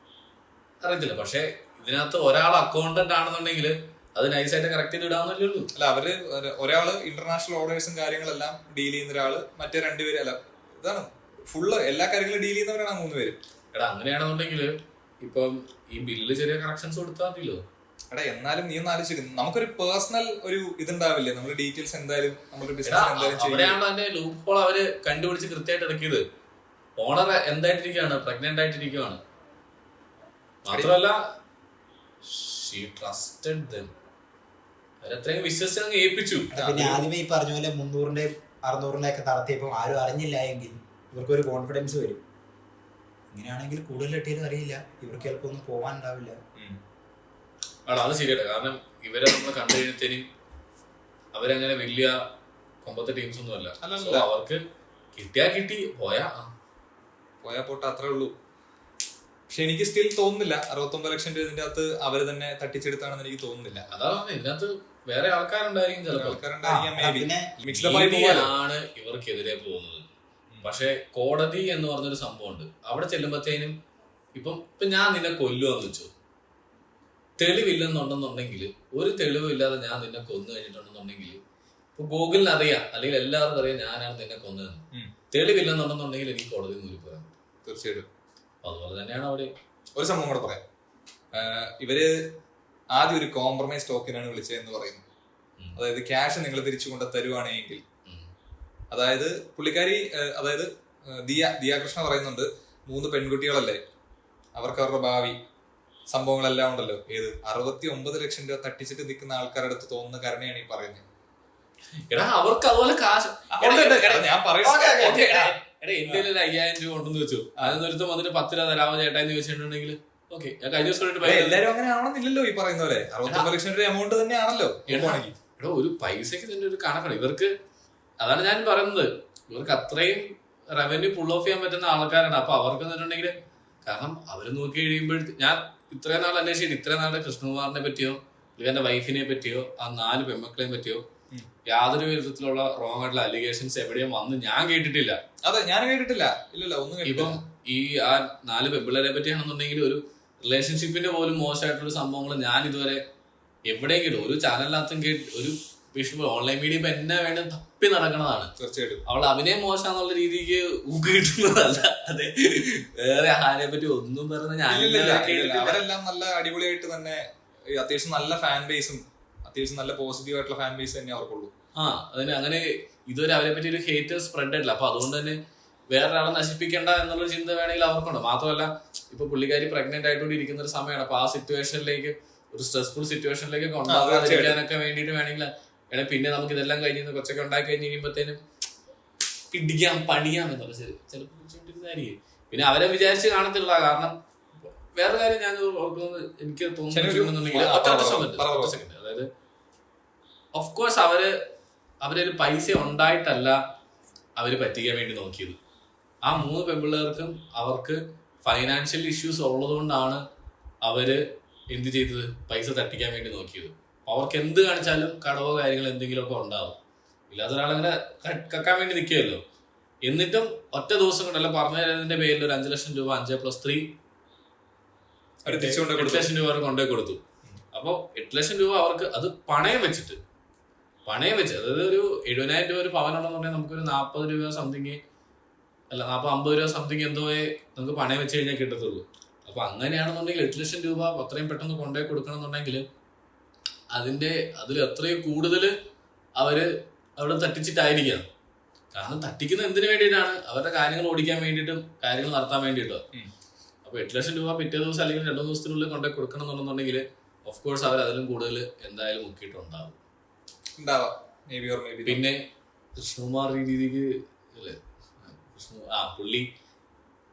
അറിയത്തില്ല, പക്ഷെ ഇതിനകത്ത് ഒരാൾ അക്കൗണ്ടന്റ് ആണെന്നുണ്ടെങ്കിൽ അത് നൈസായിട്ട് കറക്റ്റ് ചെയ്ത് ഇടാന്നല്ലേ ഉള്ളൂ. അല്ല അവര് ഒരാള് ഇന്റർനാഷണൽ ഓർഡേഴ്സും കാര്യങ്ങളെല്ലാം ഡീൽ ചെയ്യുന്ന ഒരാള്, മറ്റേ 2 പേര് അല്ല ഇതാണ് ഫുള്ള് എല്ലാ കാര്യങ്ങളും ഡീൽ ചെയ്യുന്നവരാണ് 3 പേര്. എടാ അങ്ങനെയാണെന്നുണ്ടെങ്കിൽ ഇപ്പം ഈ ബില്ല് ചെറിയ കറക്ഷൻസ് കൊടുത്താൽ മതിയല്ലോ. എടാ എന്നാലും നീ ഒന്ന് ആലോചിക്കും, നമുക്കൊരു പേഴ്സണൽ ഒരു ഇതുണ്ടാവില്ലേ, നമ്മുടെ ഡീറ്റെയിൽസ് എന്തായാലും നമ്മുടെ ബിസിനസ് അവിടെയാണല്ലോ അതിന്റെ ലൂപ്പ് ഹോൾ അവര് കണ്ടുപിടിച്ച് കൃത്യമായിട്ട് ഇറക്കിയത്. ഓണർ എന്തായിട്ടിരിക്കുകയാണ്, പ്രഗ്നന്റ് ആയിട്ടിരിക്കുകയാണ്, മാത്രമല്ല ഷീ ട്രസ്റ്റഡ് ദം, അവരത്രയും വിശ്വസിച്ച് അങ്ങ് ഏൽപ്പിച്ചു. പിന്നെ ആദ്യമേ ഈ പറഞ്ഞ പോലെ 300-ന്റെയും 600-ന്റെ ഒക്കെ നടത്തിയപ്പോൾ ആരും അറിഞ്ഞില്ല എങ്കിൽ ഇവർക്കൊരു കോൺഫിഡൻസ് വരും. ഇങ്ങനെയാണെങ്കിൽ കൂടുതൽ എട്ടിയാലും അറിയില്ല, ഇവർക്ക് ചിലപ്പോൾ ഒന്നും പോകാനുണ്ടാവില്ല. അത് ശരിയട്ടെ, കാരണം ഇവരെ നമ്മൾ കണ്ടു കഴിഞ്ഞത്തേനും അവരങ്ങനെ വലിയ കൊമ്പത്തെ ടീംസ് ഒന്നും അല്ല. അവർക്ക് കിട്ടിയാ കിട്ടി, പോയാ പോട്ടെ, അത്രേ ഉള്ളൂ. പക്ഷെ എനിക്ക് സ്റ്റിൽ തോന്നുന്നില്ല 69 ലക്ഷം രൂപ ഇതിന്റെ അകത്ത് അവര് തന്നെ തട്ടിച്ചെടുത്താണെന്ന് എനിക്ക് തോന്നുന്നില്ല. അതാണ് ഇതിനകത്ത് വേറെ ആൾക്കാരുണ്ടായിരിക്കും, ചിലപ്പോൾ ആണ് ഇവർക്കെതിരെ പോകുന്നത്. പക്ഷെ കോടതി എന്ന് പറഞ്ഞൊരു സംഭവമുണ്ട്. അവിടെ ചെല്ലുമ്പോഴത്തേനും ഇപ്പം ഞാൻ നിന്നെ കൊല്ലുവെന്ന് വെച്ചു, തെളിവില്ലെന്നുണ്ടെന്നുണ്ടെങ്കിൽ, ഒരു തെളിവില്ലാതെ ഞാൻ നിന്നെ കൊന്നു കഴിഞ്ഞിട്ടുണ്ടെന്നുണ്ടെങ്കിൽ ഇപ്പൊ ഗൂഗിളിന് അറിയാം, അല്ലെങ്കിൽ എല്ലാവർക്കും അറിയാം ഞാനാണ് നിന്നെ കൊന്നതെന്ന്. തെളിവില്ലെന്നുണ്ടെന്നുണ്ടെങ്കിൽ എനിക്ക് കോടതി നൂരി പോരാം. തീർച്ചയായിട്ടും. അതുപോലെ തന്നെയാണ് അവിടെ ഒരു സംഭവം കൂടെ പറയാം. ഇവര് ആദ്യം ഒരു കോംപ്രമൈസ് ടോക്കനാണ് വിളിച്ചതെന്ന് പറയുന്നു. അതായത് ക്യാഷ് നിങ്ങൾ തിരിച്ചു കൊണ്ട് തരുവാണെങ്കിൽ, അതായത് പുള്ളിക്കാരി, അതായത് ദിയാകൃഷ്ണ പറയുന്നുണ്ട് 3 പെൺകുട്ടികളല്ലേ, അവർക്ക് അവരുടെ ഭാവി സംഭവങ്ങളെല്ലാം ഉണ്ടല്ലോ, 69 ലക്ഷം രൂപ തട്ടിച്ചിട്ട് നിൽക്കുന്ന ആൾക്കാരുടെ അടുത്ത് തോന്നുന്ന കരുണയാണ് ഈ പറയുന്നത്. എടാ അവർക്ക് അതുപോലെ കാശ് ഞാൻ പറയുന്നത് എന്റെ 5000 രൂപ ഉണ്ടെന്ന് വെച്ചു, അതിനൊരുത്തം വന്നിട്ട് 10 രൂപ തരാമോ ചേട്ടാന്ന് ചോദിച്ചിട്ടുണ്ടെങ്കിൽ ഓക്കെ, ഞാൻ കഴിഞ്ഞ ദിവസം എല്ലാരും അങ്ങനെ ആണെന്നില്ലല്ലോ ഈ പറയുന്ന പോലെ. 69 ലക്ഷം രൂപ എമൗണ്ട് തന്നെയാണല്ലോ. എടാ ഒരു പൈസക്ക് തന്നെ ഒരു കണക്കാണ് ഇവർക്ക്. അതാണ് ഞാൻ പറയുന്നത്, ഇവർക്ക് അത്രയും റവന്യൂ പുൾ ഓഫ് ചെയ്യാൻ പറ്റുന്ന ആൾക്കാരാണ്. അപ്പൊ അവർക്ക് എന്നിട്ടുണ്ടെങ്കിൽ, കാരണം അവര് നോക്കി കഴിയുമ്പോഴത്തെ ഞാൻ ഇത്രയും നാൾ അന്വേഷിച്ചിട്ട് ഇത്രയും നാളെ കൃഷ്ണകുമാറിനെ പറ്റിയോ പുള്ളിക്കാരന്റെ വൈഫിനെ പറ്റിയോ ആ 4 പെൺമക്കളെയും പറ്റിയോ യാതൊരു വിധത്തിലുള്ള റോങ് ആയിട്ടുള്ള അലിഗേഷൻസ് എവിടെയും വന്ന് ഞാൻ കേട്ടിട്ടില്ല. അതെ, ഞാൻ കേട്ടിട്ടില്ല. ഇല്ലല്ലോ ഒന്നും. ഇപ്പം ഈ ആ 4 പെൺപിള്ളേരെ പറ്റിയാണെന്നുണ്ടെങ്കിൽ ഒരു റിലേഷൻഷിപ്പിന്റെ പോലും മോശമായിട്ടുള്ള സംഭവങ്ങൾ ഞാൻ ഇതുവരെ എവിടെയെങ്കിലും ഒരു ചാനലിനകത്തും ഒരു വിഷയം ഓൺലൈൻ മീഡിയ ഇപ്പൊ എന്നെ വേണ്ടി തപ്പി നടക്കണതാണ്. തീർച്ചയായിട്ടും അവൾ അഭിനയം മോശമാന്നുള്ള രീതിക്ക് ഊക്ക് കിട്ടുന്നതല്ല. അതെ, വേറെ ആരെ പറ്റി ഒന്നും പറഞ്ഞ ഞാൻ അവരെല്ലാം നല്ല അടിപൊളിയായിട്ട് തന്നെ, അത്യാവശ്യം നല്ല ഫാൻ ബേസും അത്യാവശ്യം നല്ല പോസിറ്റീവ് ആയിട്ടുള്ള ഫാൻ ബേസ് തന്നെ അവർക്കുള്ളൂ. അതിന് അങ്ങനെ ഇതുവരെ അവരെ പറ്റി ഒരു ഹേറ്റ് സ്പ്രെഡ് ആയിട്ടില്ല. അപ്പൊ അതുകൊണ്ട് തന്നെ വേറൊരാളെ നശിപ്പിക്കേണ്ട എന്നുള്ള ചിന്ത വേണമെങ്കിൽ അവർക്കുണ്ട്. മാത്രമല്ല ഇപ്പൊ പുള്ളിക്കാരി പ്രഗ്നന്റ് ആയിക്കൊണ്ട് ഇരിക്കുന്ന ഒരു സമയമാണ്. അപ്പൊ ആ സിറ്റുവേഷനിലേക്ക്, ഒരു സ്ട്രെസ്ഫുൾ സിറ്റുവേഷനിലേക്ക് കൊണ്ടുപോകാതിരിക്കാനൊക്കെ വേണ്ടിയിട്ട് വേണമെങ്കിൽ പിന്നെ നമുക്ക് ഇതെല്ലാം കഴിഞ്ഞ് കൊച്ചൊക്കെ ഉണ്ടാക്കി കഴിഞ്ഞ് കഴിയുമ്പോഴത്തേനും പിടിക്കാം പണിയാം എന്നുള്ള ചിലപ്പോൾ. പിന്നെ അവരെ വിചാരിച്ച് കാണത്തില്ല. കാരണം വേറെ കാര്യം ഞാൻ എനിക്ക് തോന്നുന്നുണ്ടെങ്കിൽ, അതായത് ഓഫ് കോഴ്സ് അവരൊരു പൈസ ഉണ്ടായിട്ടല്ല അവര് പറ്റിക്കാൻ വേണ്ടി നോക്കിയത്. ആ 3 പെൺപിള്ളേർക്കും അവർക്ക് ഫൈനാൻഷ്യൽ ഇഷ്യൂസ് ഉള്ളത് കൊണ്ടാണ് അവര് എന്ത് ചെയ്തത്, പൈസ തട്ടിക്കാൻ വേണ്ടി നോക്കിയത്. അവർക്ക് എന്ത് കാണിച്ചാലും കടവോ കാര്യങ്ങൾ എന്തെങ്കിലുമൊക്കെ ഉണ്ടാവും. ഇല്ലാത്ത ഒരാളങ്ങനെ കക്കാൻ വേണ്ടി നിൽക്കുമല്ലോ. എന്നിട്ടും ഒറ്റ ദിവസം കൊണ്ടല്ല പറഞ്ഞു തരുന്നതിന്റെ പേരിൽ ഒരു 5 ലക്ഷം രൂപ 5+3 8 ലക്ഷം രൂപ അവർക്ക് കൊണ്ടുപോയി കൊടുത്തു. അപ്പോൾ 8 ലക്ഷം രൂപ അവർക്ക് അത് പണയം വെച്ച് അതായത് ഒരു 70,000 രൂപ ഒരു പവനുണ്ടെന്നുണ്ടെങ്കിൽ നമുക്കൊരു 40 രൂപ സംതിങ് അല്ല 40-50 രൂപ സംതിങ് എന്തോ നമുക്ക് പണയം വെച്ച് കഴിഞ്ഞാൽ കിട്ടത്തുള്ളൂ. അപ്പൊ അങ്ങനെയാണെന്നുണ്ടെങ്കിൽ 8 ലക്ഷം രൂപ അത്രയും പെട്ടെന്ന് കൊണ്ടുപോയി കൊടുക്കണം എന്നുണ്ടെങ്കിൽ അതിൽ എത്രയും കൂടുതൽ അവര് അവിടെ തട്ടിച്ചിട്ടായിരിക്കാം. കാരണം തട്ടിക്കുന്നത് എന്തിനു വേണ്ടിയിട്ടാണ്? അവരുടെ കാര്യങ്ങൾ ഓടിക്കാൻ വേണ്ടിയിട്ടും കാര്യങ്ങൾ നടത്താൻ വേണ്ടിയിട്ടോ. അപ്പൊ 8 ലക്ഷം രൂപ പിറ്റേ ദിവസം അല്ലെങ്കിൽ 2 ദിവസത്തിനുള്ളിൽ കൊണ്ടുപോയി കൊടുക്കണം എന്നുണ്ടെന്നുണ്ടെങ്കിൽ ഓഫ് കോഴ്സ് അവർ അതിലും കൂടുതൽ എന്തായാലും മുക്കിയിട്ടുണ്ടാവും. പിന്നെ കൃഷ്ണകുമാർ ഈ രീതിക്ക് അല്ലേ പുള്ളി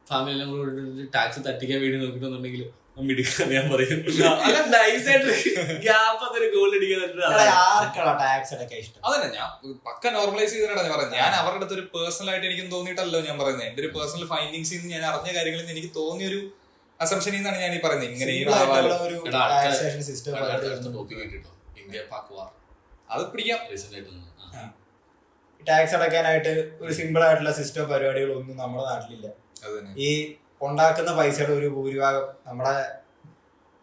ഫാമിലി കൂടെ ടാക്സ് തട്ടിക്കാൻ വേണ്ടി നോക്കിയിട്ടുണ്ടെങ്കിൽ മിടുക്കാൻ ഞാൻ പറയും. അതന്നെ ഞാൻ പക്ക നോർമലൈസ് ചെയ്തിട്ടാണ് ഞാൻ പറയുന്നത്. ഞാൻ അവരുടെ അടുത്ത് ഒരു പേഴ്സണൽ ആയിട്ട് എനിക്കും തോന്നിയിട്ടല്ലോ ഞാൻ പറയുന്നത്. എന്റെ ഒരു പേഴ്സണൽ ഫൈൻഡിങ്സിൽ നിന്ന് ഞാൻ അറിഞ്ഞ കാര്യങ്ങളിൽ നിന്ന് എനിക്ക് തോന്നിയൊരു അസംഷനിൽ നിന്നാണ് ഞാൻ ഈ പറയുന്നത്. ഇങ്ങനെ അത് പിടിക്കാം. ടാക്സ് അടയ്ക്കാനായിട്ട് ഒരു സിമ്പിൾ ആയിട്ടുള്ള സിസ്റ്റം പരിപാടികളൊന്നും നമ്മുടെ നാട്ടിലില്ല. ഈ ഉണ്ടാക്കുന്ന പൈസയുടെ ഒരു ഭൂരിഭാഗം നമ്മുടെ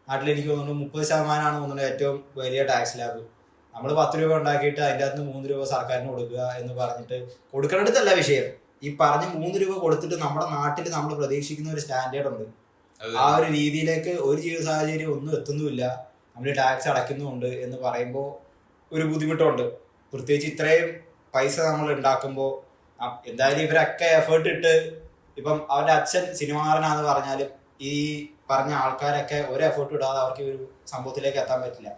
നാട്ടിൽ എനിക്ക് തോന്നുന്നു 30% തോന്നുന്നു ഏറ്റവും വലിയ ടാക്സ് ലാബ്. നമ്മൾ 10 രൂപ ഉണ്ടാക്കിയിട്ട് അതിൻ്റെ അകത്ത് 3 രൂപ സർക്കാരിന് കൊടുക്കുക എന്ന് പറഞ്ഞിട്ട് കൊടുക്കണടുത്തല്ല വിഷയം. ഈ പറഞ്ഞ് 3 രൂപ കൊടുത്തിട്ട് നമ്മുടെ നാട്ടിൽ നമ്മൾ പ്രതീക്ഷിക്കുന്ന ഒരു സ്റ്റാൻഡേർഡ് ഉണ്ട്. ആ ഒരു രീതിയിലേക്ക് ഒരു ജീവിത സാഹചര്യം ഒന്നും എത്തുന്നുമില്ല. നമ്മൾ ടാക്സ് അടയ്ക്കുന്നുണ്ട് എന്ന് പറയുമ്പോൾ ഒരു ബുദ്ധിമുട്ടുണ്ട്. പ്രത്യേകിച്ച് ഇത്രയും പൈസ നമ്മൾ ഉണ്ടാക്കുമ്പോൾ എന്തായാലും ഇവരൊക്കെ എഫേർട്ട് ഇട്ട് ഇപ്പം അവരുടെ അച്ഛൻ സിനിമാകാരനാന്ന് പറഞ്ഞാലും ഈ പറഞ്ഞ ആൾക്കാരൊക്കെ ഒരു എഫേർട്ട് ഇടാതെ അവർക്ക് ഒരു സംഭവത്തിലേക്ക് എത്താൻ പറ്റില്ല.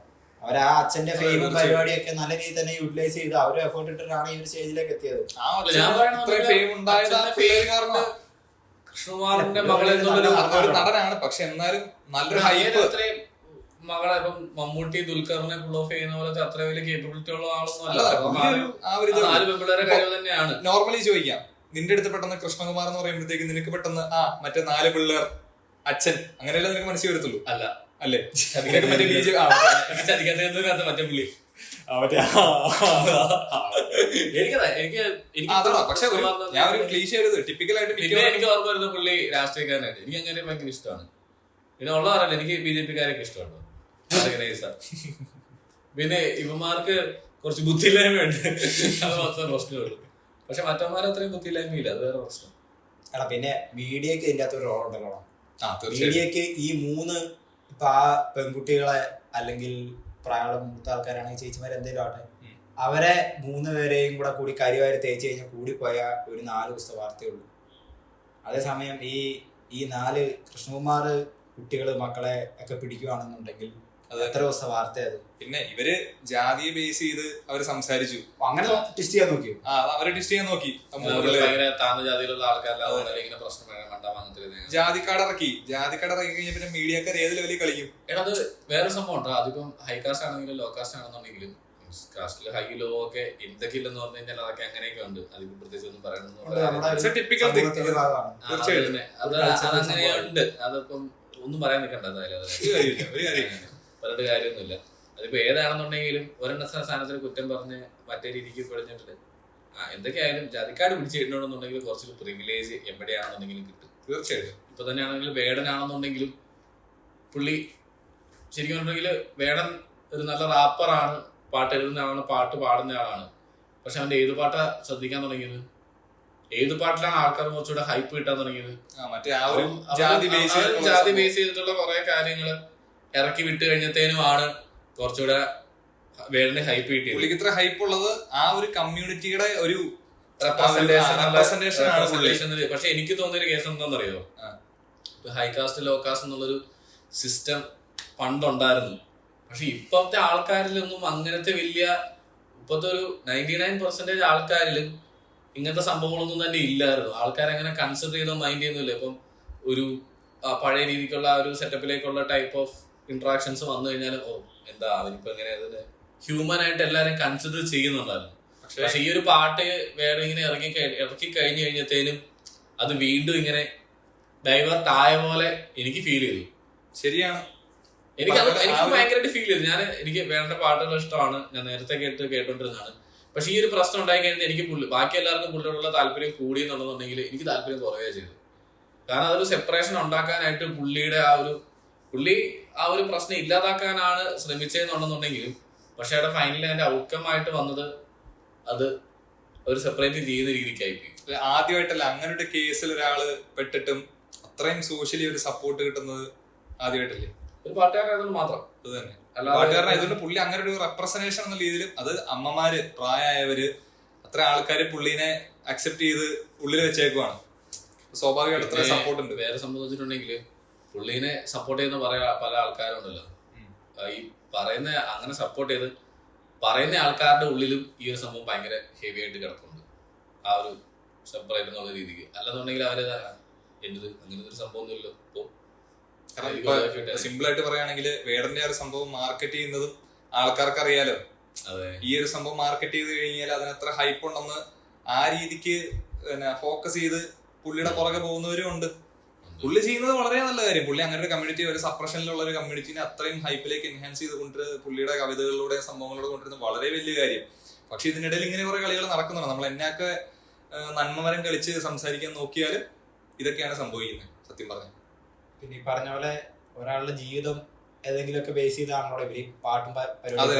അവർ ആ അച്ഛന്റെ ഫെയിമും പരിപാടിയൊക്കെ നല്ല രീതിയിൽ തന്നെ യൂട്ടിലൈസ് ചെയ്ത് അവർ എഫേർട്ട് ഇട്ടിട്ടാണ് ഈ ഒരു സ്റ്റേജിലേക്ക് എത്തിയത്. കൃഷ്ണകുമാറിന്റെ മകളെ നടനാണ്, പക്ഷെ എന്നാലും നല്ലൊരു ഹൈപ്പ്. മകളെ ഇപ്പം മമ്മൂട്ടി ദുൽഖറിനെ പുൾ ഓഫ് ചെയ്യുന്ന പോലത്തെ അത്ര വലിയ കേപ്പബിലിറ്റി ഉള്ള ആളൊന്നും അല്ല. 4 പെൺപിള്ളേരെ കഴിവ് തന്നെയാണ്. നോർമലി ചോദിക്കാം, നിന്റെ അടുത്ത് പെട്ടെന്ന് കൃഷ്ണകുമാർ എന്ന് പറയുമ്പോഴത്തേക്ക് നിനക്ക് പെട്ടെന്ന് മറ്റേ 4 പിള്ളേർ അച്ഛൻ അങ്ങനെയല്ല നിനക്ക് മനസ്സിൽ വരത്തുള്ളൂ. അല്ല അല്ലേ? മറ്റേ പുള്ളി എനിക്ക് ഓർമ്മ വരുന്ന പുള്ളി രാഷ്ട്രീയക്കാരനായിട്ട് എനിക്ക് അങ്ങനെ ഭയങ്കര ഇഷ്ടമാണ്. പിന്നെ ഉള്ള പറയല്ല, എനിക്ക് BJP-കാരൊക്കെ ഇഷ്ടമാണ്. പിന്നെ ഇവന്മാർക്ക് കുറച്ച് ബുദ്ധിയില്ലായ്മയുണ്ട്, അത് മാത്രമേ പ്രശ്നമുള്ളൂ. പക്ഷെ മറ്റന്മാരെ അത്രയും ബുദ്ധിയില്ലായ്മയില്ല, അത് വേറെ പ്രശ്നം. അല്ല പിന്നെ മീഡിയക്ക് ഇതിന്റെ അകത്ത് ഒരു റോൾ ഉണ്ടല്ലോ. മീഡിയക്ക് ഈ 3 ഇപ്പൊ ആ പെൺകുട്ടികളെ അല്ലെങ്കിൽ പ്രായമുള്ള മൂത്ത ആൾക്കാരാണെങ്കിൽ ചേച്ചിമാർ എന്തെങ്കിലും ആട്ടെ, അവരെ 3 പേരെയും കൂടി കരിവാരി തേച്ച് കഴിഞ്ഞാൽ കൂടിപ്പോയ ഒരു 4 ദിവസത്തെ വാർത്തയുള്ളൂ. അതേസമയം ഈ 4 കൃഷ്ണകുമാർ കുട്ടികള് മക്കളെ ഒക്കെ പിടിക്കുകയാണെന്നുണ്ടെങ്കിൽ അത് എത്ര ദിവസത്തെ വാർത്തയത്. പിന്നെ ഇവര് ജാതിയെ ബേസ് ചെയ്ത് അവര് സംസാരിച്ചു, അങ്ങനെ ടെസ്റ്റ് ചെയ്യാൻ നോക്കി. അവരെ ടെസ്റ്റ് ചെയ്യാൻ നോക്കി. താഴ്ന്ന ജാതിയിലുള്ള ആൾക്കാരിലെ പ്രശ്നം ജാതിക്കാട് ഇറക്കി കഴിഞ്ഞ പിന്നെ മീഡിയക്കാർ ഏത് ലെവലിൽ കളിക്കും. അത് വേറെ സംഭവം ഉണ്ടോ? അതിപ്പം ഹൈ കാസ്റ്റ് ആണെങ്കിലും ലോ കാസ്റ്റ് ആണെന്നുണ്ടെങ്കിലും കാസ്റ്റില് ഹൈ ലോ ഒക്കെ എന്തൊക്കെ ഇല്ലെന്ന് പറഞ്ഞു കഴിഞ്ഞാൽ അതൊക്കെ അങ്ങനെയൊക്കെ ഉണ്ട്. അതിപ്പോ പ്രത്യേകിച്ച് ഒന്നും പറയണമെന്ന് അതങ്ങനെയുണ്ട്. അതിപ്പം ഒന്നും പറയാൻ നിൽക്കണ്ട, പറഞ്ഞിട്ട് കാര്യമൊന്നുമില്ല. അതിപ്പോ ഏതാണെന്നുണ്ടെങ്കിലും ഒരെണ്ണ സ്ഥാനത്തിന് കുറ്റം പറഞ്ഞ് മറ്റേ രീതിക്ക് പൊളിഞ്ഞിട്ടുണ്ട്. എന്തൊക്കെയായാലും ജാതിക്കാട് പിടിച്ചിട്ടുണ്ടെന്നുണ്ടെങ്കിൽ കുറച്ച് പ്രിവിലേജ് എവിടെയാണെന്നുണ്ടെങ്കിലും കിട്ടും. തീർച്ചയായിട്ടും. ഇപ്പൊ തന്നെയാണെങ്കിലും വേടനാണെന്നുണ്ടെങ്കിലും പുള്ളി ശരിക്കും പറഞ്ഞെങ്കിൽ വേടൻ ഒരു നല്ല റാപ്പറാണ്, പാട്ട് എഴുതുന്ന ആളാണ്, പാട്ട് പാടുന്ന ആളാണ്. പക്ഷെ അവന്റെ ഏത് പാട്ടാ ശ്രദ്ധിക്കാൻ തുടങ്ങിയത്? ഏത് പാട്ടിലാണ് ആൾക്കാർ കുറച്ചുകൂടെ ഹൈപ്പ് കിട്ടാൻ തുടങ്ങിയത്? ജാതി ബേസ് ചെയ്തിട്ടുള്ള കുറെ കാര്യങ്ങൾ ഇറക്കി വിട്ട് കഴിഞ്ഞത്തേനുമാണ് കുറച്ചുകൂടെ വേടന്റെ ഹൈപ്പ് കിട്ടിയത്. പുള്ളിക്ക് ഇത്ര ഹൈപ്പ് ഉള്ളത് ആ ഒരു കമ്മ്യൂണിറ്റിയുടെ ഒരു പക്ഷെ എനിക്ക് തോന്നിയൊരു കേസ് എന്താണെന്നറിയോ? ഇപ്പൊ ഹൈ കാസ്റ്റ് ലോ കാസ്റ്റ് എന്നുള്ളൊരു സിസ്റ്റം പണ്ടുണ്ടായിരുന്നു. പക്ഷെ ഇപ്പോഴത്തെ ആൾക്കാരിലൊന്നും അങ്ങനത്തെ വലിയ ഇപ്പോഴത്തെ ഒരു 99% ആൾക്കാരിലും ഇങ്ങനത്തെ സംഭവങ്ങളൊന്നും തന്നെ ഇല്ലായിരുന്നു. ആൾക്കാരങ്ങനെ കൺസിഡർ ചെയ്തോ മൈൻഡ് ചെയ്യുന്നില്ല. ഇപ്പം ഒരു പഴയ രീതിക്കുള്ള ഒരു സെറ്റപ്പിലേക്കുള്ള ടൈപ്പ് ഓഫ് ഇന്ററാക്ഷൻസ് വന്നു കഴിഞ്ഞാൽ എന്താ അവനിപ്പോ എങ്ങനെ ഹ്യൂമൻ ആയിട്ട് എല്ലാരും കൺസിഡർ ചെയ്യുന്നുണ്ടായിരുന്നു. പക്ഷെ ഈ ഒരു പാട്ട് വേറെ ഇങ്ങനെ ഇറക്കി കഴിഞ്ഞു കഴിഞ്ഞത്തേനും അത് വീണ്ടും ഇങ്ങനെ ഡൈവേർട്ട് ആയ പോലെ എനിക്ക് ഫീൽ ചെയ്തു. ശരിയാണ്, എനിക്ക് ഭയങ്കരമായിട്ട് ഫീൽ ചെയ്തു. എനിക്ക് വേണ്ട പാട്ടുകൾ ഇഷ്ടമാണ്, ഞാൻ നേരത്തെ കേട്ടോണ്ടിരുന്നതാണ്. പക്ഷെ ഈ ഒരു പ്രശ്നം ഉണ്ടായി കഴിഞ്ഞാൽ എനിക്ക് ബാക്കി എല്ലാവർക്കും പുള്ളിയോടുള്ള താല്പര്യം കൂടിയെന്നുണ്ടെന്നുണ്ടെങ്കിൽ എനിക്ക് താല്പര്യം കുറയുകയാണ് ചെയ്തു. കാരണം അതൊരു സെപ്പറേഷൻ ഉണ്ടാക്കാനായിട്ട് പുള്ളി ആ ഒരു പ്രശ്നം ഇല്ലാതാക്കാനാണ് ശ്രമിച്ചതെന്നുണ്ടെന്നുണ്ടെങ്കിലും പക്ഷെ അവിടെ ഫൈനലി അതിന്റെ ഔട്ട്കം ആയിട്ട് വന്നത് അത് ഒരു സെപ്പറേറ്റ് ചെയ്യുന്ന രീതിക്കായിപ്പോയി. ആദ്യമായിട്ടല്ല അങ്ങനെ ഒരു കേസിൽ ഒരാള് പെട്ടിട്ടും അത്രയും സോഷ്യലി ഒരു സപ്പോർട്ട് കിട്ടുന്നത് ആദ്യമായിട്ടല്ലേ? ഒരു പാട്ടുകാരായതുകൊണ്ട് മാത്രം. അത് തന്നെ പാട്ടുകാരനായതുകൊണ്ട് പുള്ളി അങ്ങനെ ഒരു റെപ്രസെന്റേഷൻ എന്ന രീതിയിലും അത് അമ്മമാര് പ്രായമായവര് അത്ര ആൾക്കാര് പുള്ളിനെ അക്സെപ്റ്റ് ചെയ്ത് ഉള്ളിൽ വെച്ചേക്കുവാണ്. സ്വാഭാവികമായിട്ട് അത്ര സപ്പോർട്ട് ഉണ്ട്. വേറെ സംബന്ധിച്ചിട്ടുണ്ടെങ്കിൽ പുള്ളീനെ സപ്പോർട്ട് ചെയ്യുന്ന പല ആൾക്കാരുണ്ടല്ലോ, ഈ പറയുന്ന അങ്ങനെ സപ്പോർട്ട് ചെയ്ത് പറയുന്ന ആൾക്കാരുടെ ഉള്ളിലും ഈ ഒരു സംഭവം ഭയങ്കര ഹെവി ആയിട്ട് കിടപ്പുണ്ട്, ആ ഒരു സെപ്പറേറ്റ് എന്നുള്ള രീതിക്ക്. അല്ലെന്നുണ്ടെങ്കിൽ അവര് എന്ത് അങ്ങനത്തെ ഒരു സംഭവം ഒന്നുമില്ലല്ലോ. സിമ്പിൾ ആയിട്ട് പറയുകയാണെങ്കിൽ വേടന്റെ ആ ഒരു സംഭവം മാർക്കറ്റ് ചെയ്യുന്നതും ആൾക്കാർക്ക് അറിയാലോ. ഈ ഒരു സംഭവം മാർക്കറ്റ് ചെയ്ത് കഴിഞ്ഞാൽ അതിനത്ര ഹൈപ്പ് ഉണ്ടെന്ന് ആ രീതിക്ക് ഫോക്കസ് ചെയ്ത് പുള്ളിയുടെ പുറകെ പോകുന്നവരും ഉണ്ട്. പുള്ളി ചെയ്യുന്നത് വളരെ നല്ല കാര്യം. പുള്ളി അങ്ങനെ ഒരു കമ്മ്യൂണിറ്റി, ഒരു സപ്രഷനിലുള്ള ഒരു കമ്മ്യൂണിറ്റിനെ അത്രയും ഹൈപ്പിലേക്ക് എൻഹാൻസ് ചെയ്ത് പുള്ളിയുടെ കവിതകളിലൂടെ സംഭവങ്ങളിലൂടെ കൊണ്ടുവരുന്നത് വളരെ വലിയ കാര്യം. പക്ഷെ ഇതിനിടയിൽ ഇങ്ങനെ കുറെ കളികൾ നടക്കുന്നുണ്ട്. നമ്മൾ എന്നൊക്കെ നന്മമരം കളിച്ച് സംസാരിക്കാൻ നോക്കിയാലും ഇതൊക്കെയാണ് സംഭവിക്കുന്നത് സത്യം പറഞ്ഞാൽ. പിന്നെ ഈ പറഞ്ഞ പോലെ ഒരാളുടെ ജീവിതം ഏതെങ്കിലുമൊക്കെ ബേസ് ചെയ്താണല്ലോ ഇവര് പാട്ടും പരിപാടി.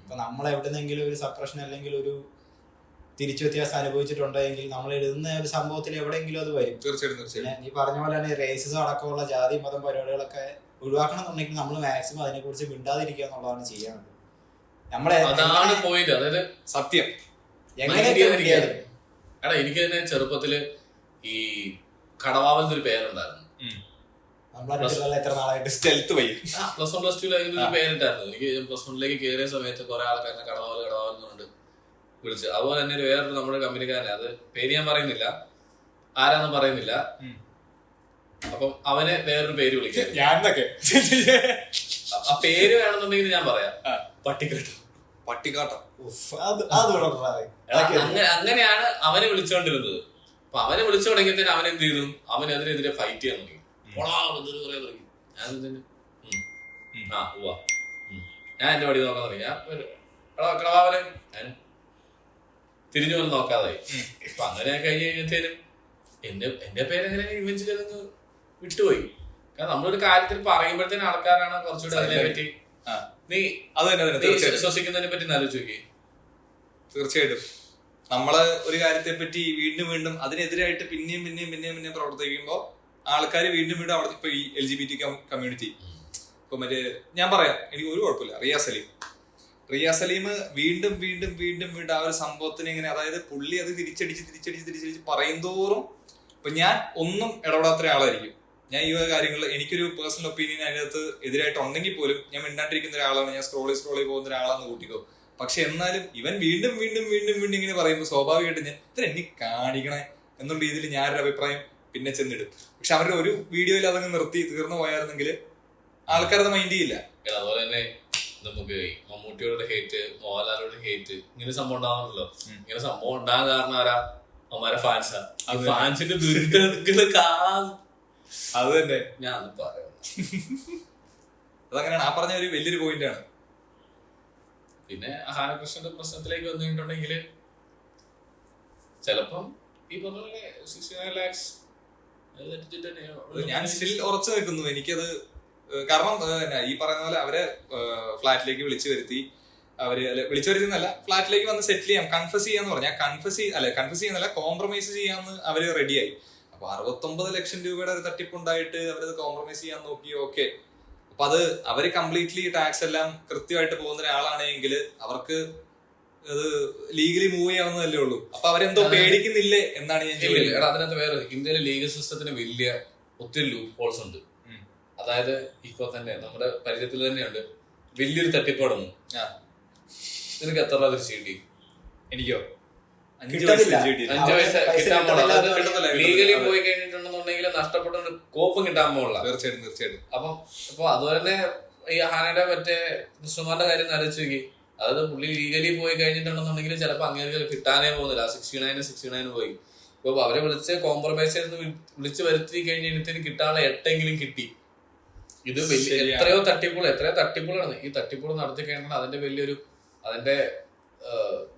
ഇപ്പൊ നമ്മൾ എവിടെന്നെങ്കിലും ഒരു സപ്രഷൻ അല്ലെങ്കിൽ ഒരു തിരിച്ചു വ്യത്യാസം അനുഭവിച്ചിട്ടുണ്ടെങ്കിൽ നമ്മൾ എഴുതുന്ന ഒരു സംഭവത്തിൽ എവിടെയെങ്കിലും അത് വരും. തീർച്ചയായിട്ടും. നീ പറഞ്ഞ പോലെ തന്നെ റേസിസം അടക്കമുള്ള ജാതി മതം പരിപാടികളൊക്കെ ഒഴിവാക്കണം എന്നുണ്ടെങ്കിൽ നമ്മൾ മാക്സിമം അതിനെ കുറിച്ച് മിണ്ടാതിരിക്കുക എന്നുള്ളതാണ് ചെയ്യാനുള്ളത്. അതാണ് പോയിന്റ്. അതായത് സത്യം എടാ എനിക്ക് തന്നെ ചെറുപ്പത്തില് ഈ കടവാവലിന്റെ ഒരു പേരുണ്ടായിരുന്നു. എത്ര നാളായിട്ട് സ്റ്റെൽത്ത് വഴി പ്ലസ് 1 പ്ലസ് 2 ഒരു പേരിട്ടായിരുന്നു. എനിക്ക് പ്ലസ് 1 കയറിയ സമയത്ത് കുറെ ആൾക്കാരെ കടവാവൽ എന്നുകൊണ്ട് വിളിച്ചു. അതുപോലെ തന്നെ വേറൊരു നമ്മുടെ കമ്പനിക്കാരനെ, അത് പേര് ഞാൻ പറയുന്നില്ല, ആരാന്നും പറയുന്നില്ല. അപ്പം അവനെ വേറൊരു പേര് വിളിക്കാം. ആ പേര് വേണമെന്നുണ്ടെങ്കിൽ ഞാൻ പറയാം, പട്ടിക്കാട്ടം. അങ്ങനെയാണ് അവനെ വിളിച്ചോണ്ടിരുന്നത്. അപ്പൊ അവനെ വിളിച്ചു തുടങ്ങിയതിന് അവൻ എന്ത് ചെയ്തു, അവനെതിരെ ഫൈറ്റ് ചെയ്യാൻ തുടങ്ങി. ഞാൻ എന്റെ വടി നോക്കാൻ തുടങ്ങി. ഞാൻ തിരിഞ്ഞു വന്ന് നോക്കാതായി. അപ്പൊ അങ്ങനെ കഴിഞ്ഞ് കഴിഞ്ഞത്തേനും എന്റെ പേരെങ്ങനെ ഇവൻച്വലി അതങ്ങ് വിട്ടുപോയി. കാരണം നമ്മളൊരു കാര്യത്തിൽ പറയുമ്പോഴത്തേനും ആൾക്കാരാണ് കുറച്ചുകൂടെ അതിനെ പറ്റി നീ വിശ്വസിക്കുന്നതിനെ പറ്റി ആലോചിച്ച് നോക്കി. തീർച്ചയായിട്ടും നമ്മള് ഒരു കാര്യത്തെ പറ്റി വീണ്ടും വീണ്ടും അതിനെതിരായിട്ട് പിന്നെയും പ്രവർത്തിക്കുമ്പോ ആൾക്കാർ വീണ്ടും അവിടെ ഇപ്പൊ ഈ LGBT കമ്മ്യൂണിറ്റി ഇപ്പൊ മറ്റേ ഞാൻ പറയാം, എനിക്ക് ഒരു കുഴപ്പമില്ല, റിയ സലീം വീണ്ടും ആ ഒരു സംഭവത്തിന് ഇങ്ങനെ, അതായത് പുള്ളി അത് തിരിച്ചടിച്ച് പറയുന്തോറും ഇപ്പൊ ഞാൻ ഒന്നും ഇടപെടാത്ത ഒരാളായിരിക്കും. ഞാൻ ഈ കാര്യങ്ങളിൽ എനിക്കൊരു പേഴ്സണൽ ഒപ്പീനിയൻ അതിനകത്ത് എതിരായിട്ടുണ്ടെങ്കിൽ പോലും ഞാൻ മിണ്ടാണ്ടിരിക്കുന്ന ഒരാളാണ്, ഞാൻ സ്ക്രോൾ ചെയ്ത് പോകുന്ന ഒരാളാന്ന് കൂട്ടിക്കോ. പക്ഷെ എന്നാലും ഇവൻ വീണ്ടും ഇങ്ങനെ പറയുമ്പോൾ സ്വാഭാവികമായിട്ട് ഞാൻ ഇത്ര എന്നെ കാണിക്കണേ എന്നുള്ള രീതിയിൽ ഞാനൊരു അഭിപ്രായം പിന്നെ ചെന്നിടും. പക്ഷെ അവരുടെ ഒരു വീഡിയോയിൽ അതങ്ങ് നിർത്തി തീർന്നു പോയായിരുന്നെങ്കിൽ ആൾക്കാരത് മൈൻഡ് ചെയ്യില്ല. അതുപോലെ തന്നെ നമുക്ക് മമ്മൂട്ടിയോട് ഹേറ്റ്, മോഹൻലാലിനോട് ഹേറ്റ്, ഇങ്ങനെ സംഭവം ഉണ്ടാവുന്നല്ലോ. ഇങ്ങനെ സംഭവം ഉണ്ടാകാൻ കാരണം ആരാ? അവന്മാരെ ഫാൻസാ. ഫാൻസിന്റെ ദുരിതങ്ങള് അത് തന്നെ ഞാൻ പറയാം. അതങ്ങനെയാണ്. ആ പറഞ്ഞ ഒരു വലിയൊരു പോയിന്റ് ആണ്. പിന്നെ ഹാനകൃഷ്ണന്റെ പ്രശ്നത്തിലേക്ക് വന്നിട്ടുണ്ടെങ്കിൽ ചിലപ്പം ഈ പറഞ്ഞ 69 lakhs ഞാൻ സ്റ്റിൽ ഉറച്ചു നിൽക്കുന്നു. എനിക്കത് കാരണം ഈ പറയുന്ന പോലെ അവരെ ഫ്ലാറ്റിലേക്ക് വിളിച്ചു വരുത്തി, വിളിച്ചു വരുത്തുന്നല്ല, ഫ്ലാറ്റിലേക്ക് വന്ന് സെറ്റിൽ ചെയ്യാം, കൺഫസ് ചെയ്യാന്ന് പറഞ്ഞാൽ കൺഫസ് ചെയ്യുന്നല്ല, കോംപ്രമൈസ് ചെയ്യാന്ന് അവര് റെഡിയായി. അപ്പൊ 69 ലക്ഷം രൂപയുടെ ഒരു തട്ടിപ്പുണ്ടായിട്ട് അവരത് കോംപ്രമൈസ് ചെയ്യാൻ നോക്കി. ഓക്കെ, അപ്പൊ അത് അവര് കംപ്ലീറ്റ്ലി ടാക്സ് എല്ലാം കൃത്യമായിട്ട് പോകുന്ന ഒരാളാണെങ്കിൽ അവർക്ക് അത് ലീഗലി മൂവ് ചെയ്യാവുന്നതല്ലേ ഉള്ളൂ. അപ്പൊ അവരെന്തോ പേടിക്കുന്നില്ലേ എന്നാണ് ഞാൻ ചോദിക്കുന്നത്. അതിനകത്ത് വേറെ ഇന്ത്യയിലെ ലീഗൽ സിസ്റ്റത്തിന് ഒത്തിരി ലൂപ്പ് ഹോൾസ് ഉണ്ട്. അതായത് ഇപ്പൊ തന്നെ നമ്മുടെ പരിചയത്തിൽ തന്നെയുണ്ട് വലിയൊരു തട്ടിപ്പാടുന്നു. നിനക്ക് എത്ര രൂപ തിരിച്ചു കിട്ടി? എനിക്കോ 5 പൈസ കിട്ടാൻ പോകണം. അതായത് ലീഗലി പോയി കഴിഞ്ഞിട്ടുണ്ടെന്നുണ്ടെങ്കിൽ നഷ്ടപ്പെട്ട കോപ്പും കിട്ടാൻ പോകണില്ല. തീർച്ചയായിട്ടും. അപ്പൊ അതുപോലെ തന്നെ ഈ ഹാനയുടെ മറ്റേ കൃഷ്ണകുമാറിന്റെ കാര്യം ആലോചിച്ച് നോക്കി. അതായത് പുള്ളി ലീഗലി പോയി കഴിഞ്ഞിട്ടുണ്ടെന്നുണ്ടെങ്കിൽ ചിലപ്പോൾ അങ്ങനെ കിട്ടാനേ പോകുന്നില്ല. 69 പോയി. ഇപ്പൊ അവരെ വിളിച്ച് കോംപ്രമൈസ് ചെയ്ത് വിളിച്ച് വരുത്തി കഴിഞ്ഞിട്ട് കിട്ടാനുള്ള 8 കിട്ടി. ഇത് എത്രയോ തട്ടിപ്പുകളാണ്. ഈ തട്ടിപ്പുകൾ നടത്തി കഴിഞ്ഞാൽ അതിന്റെ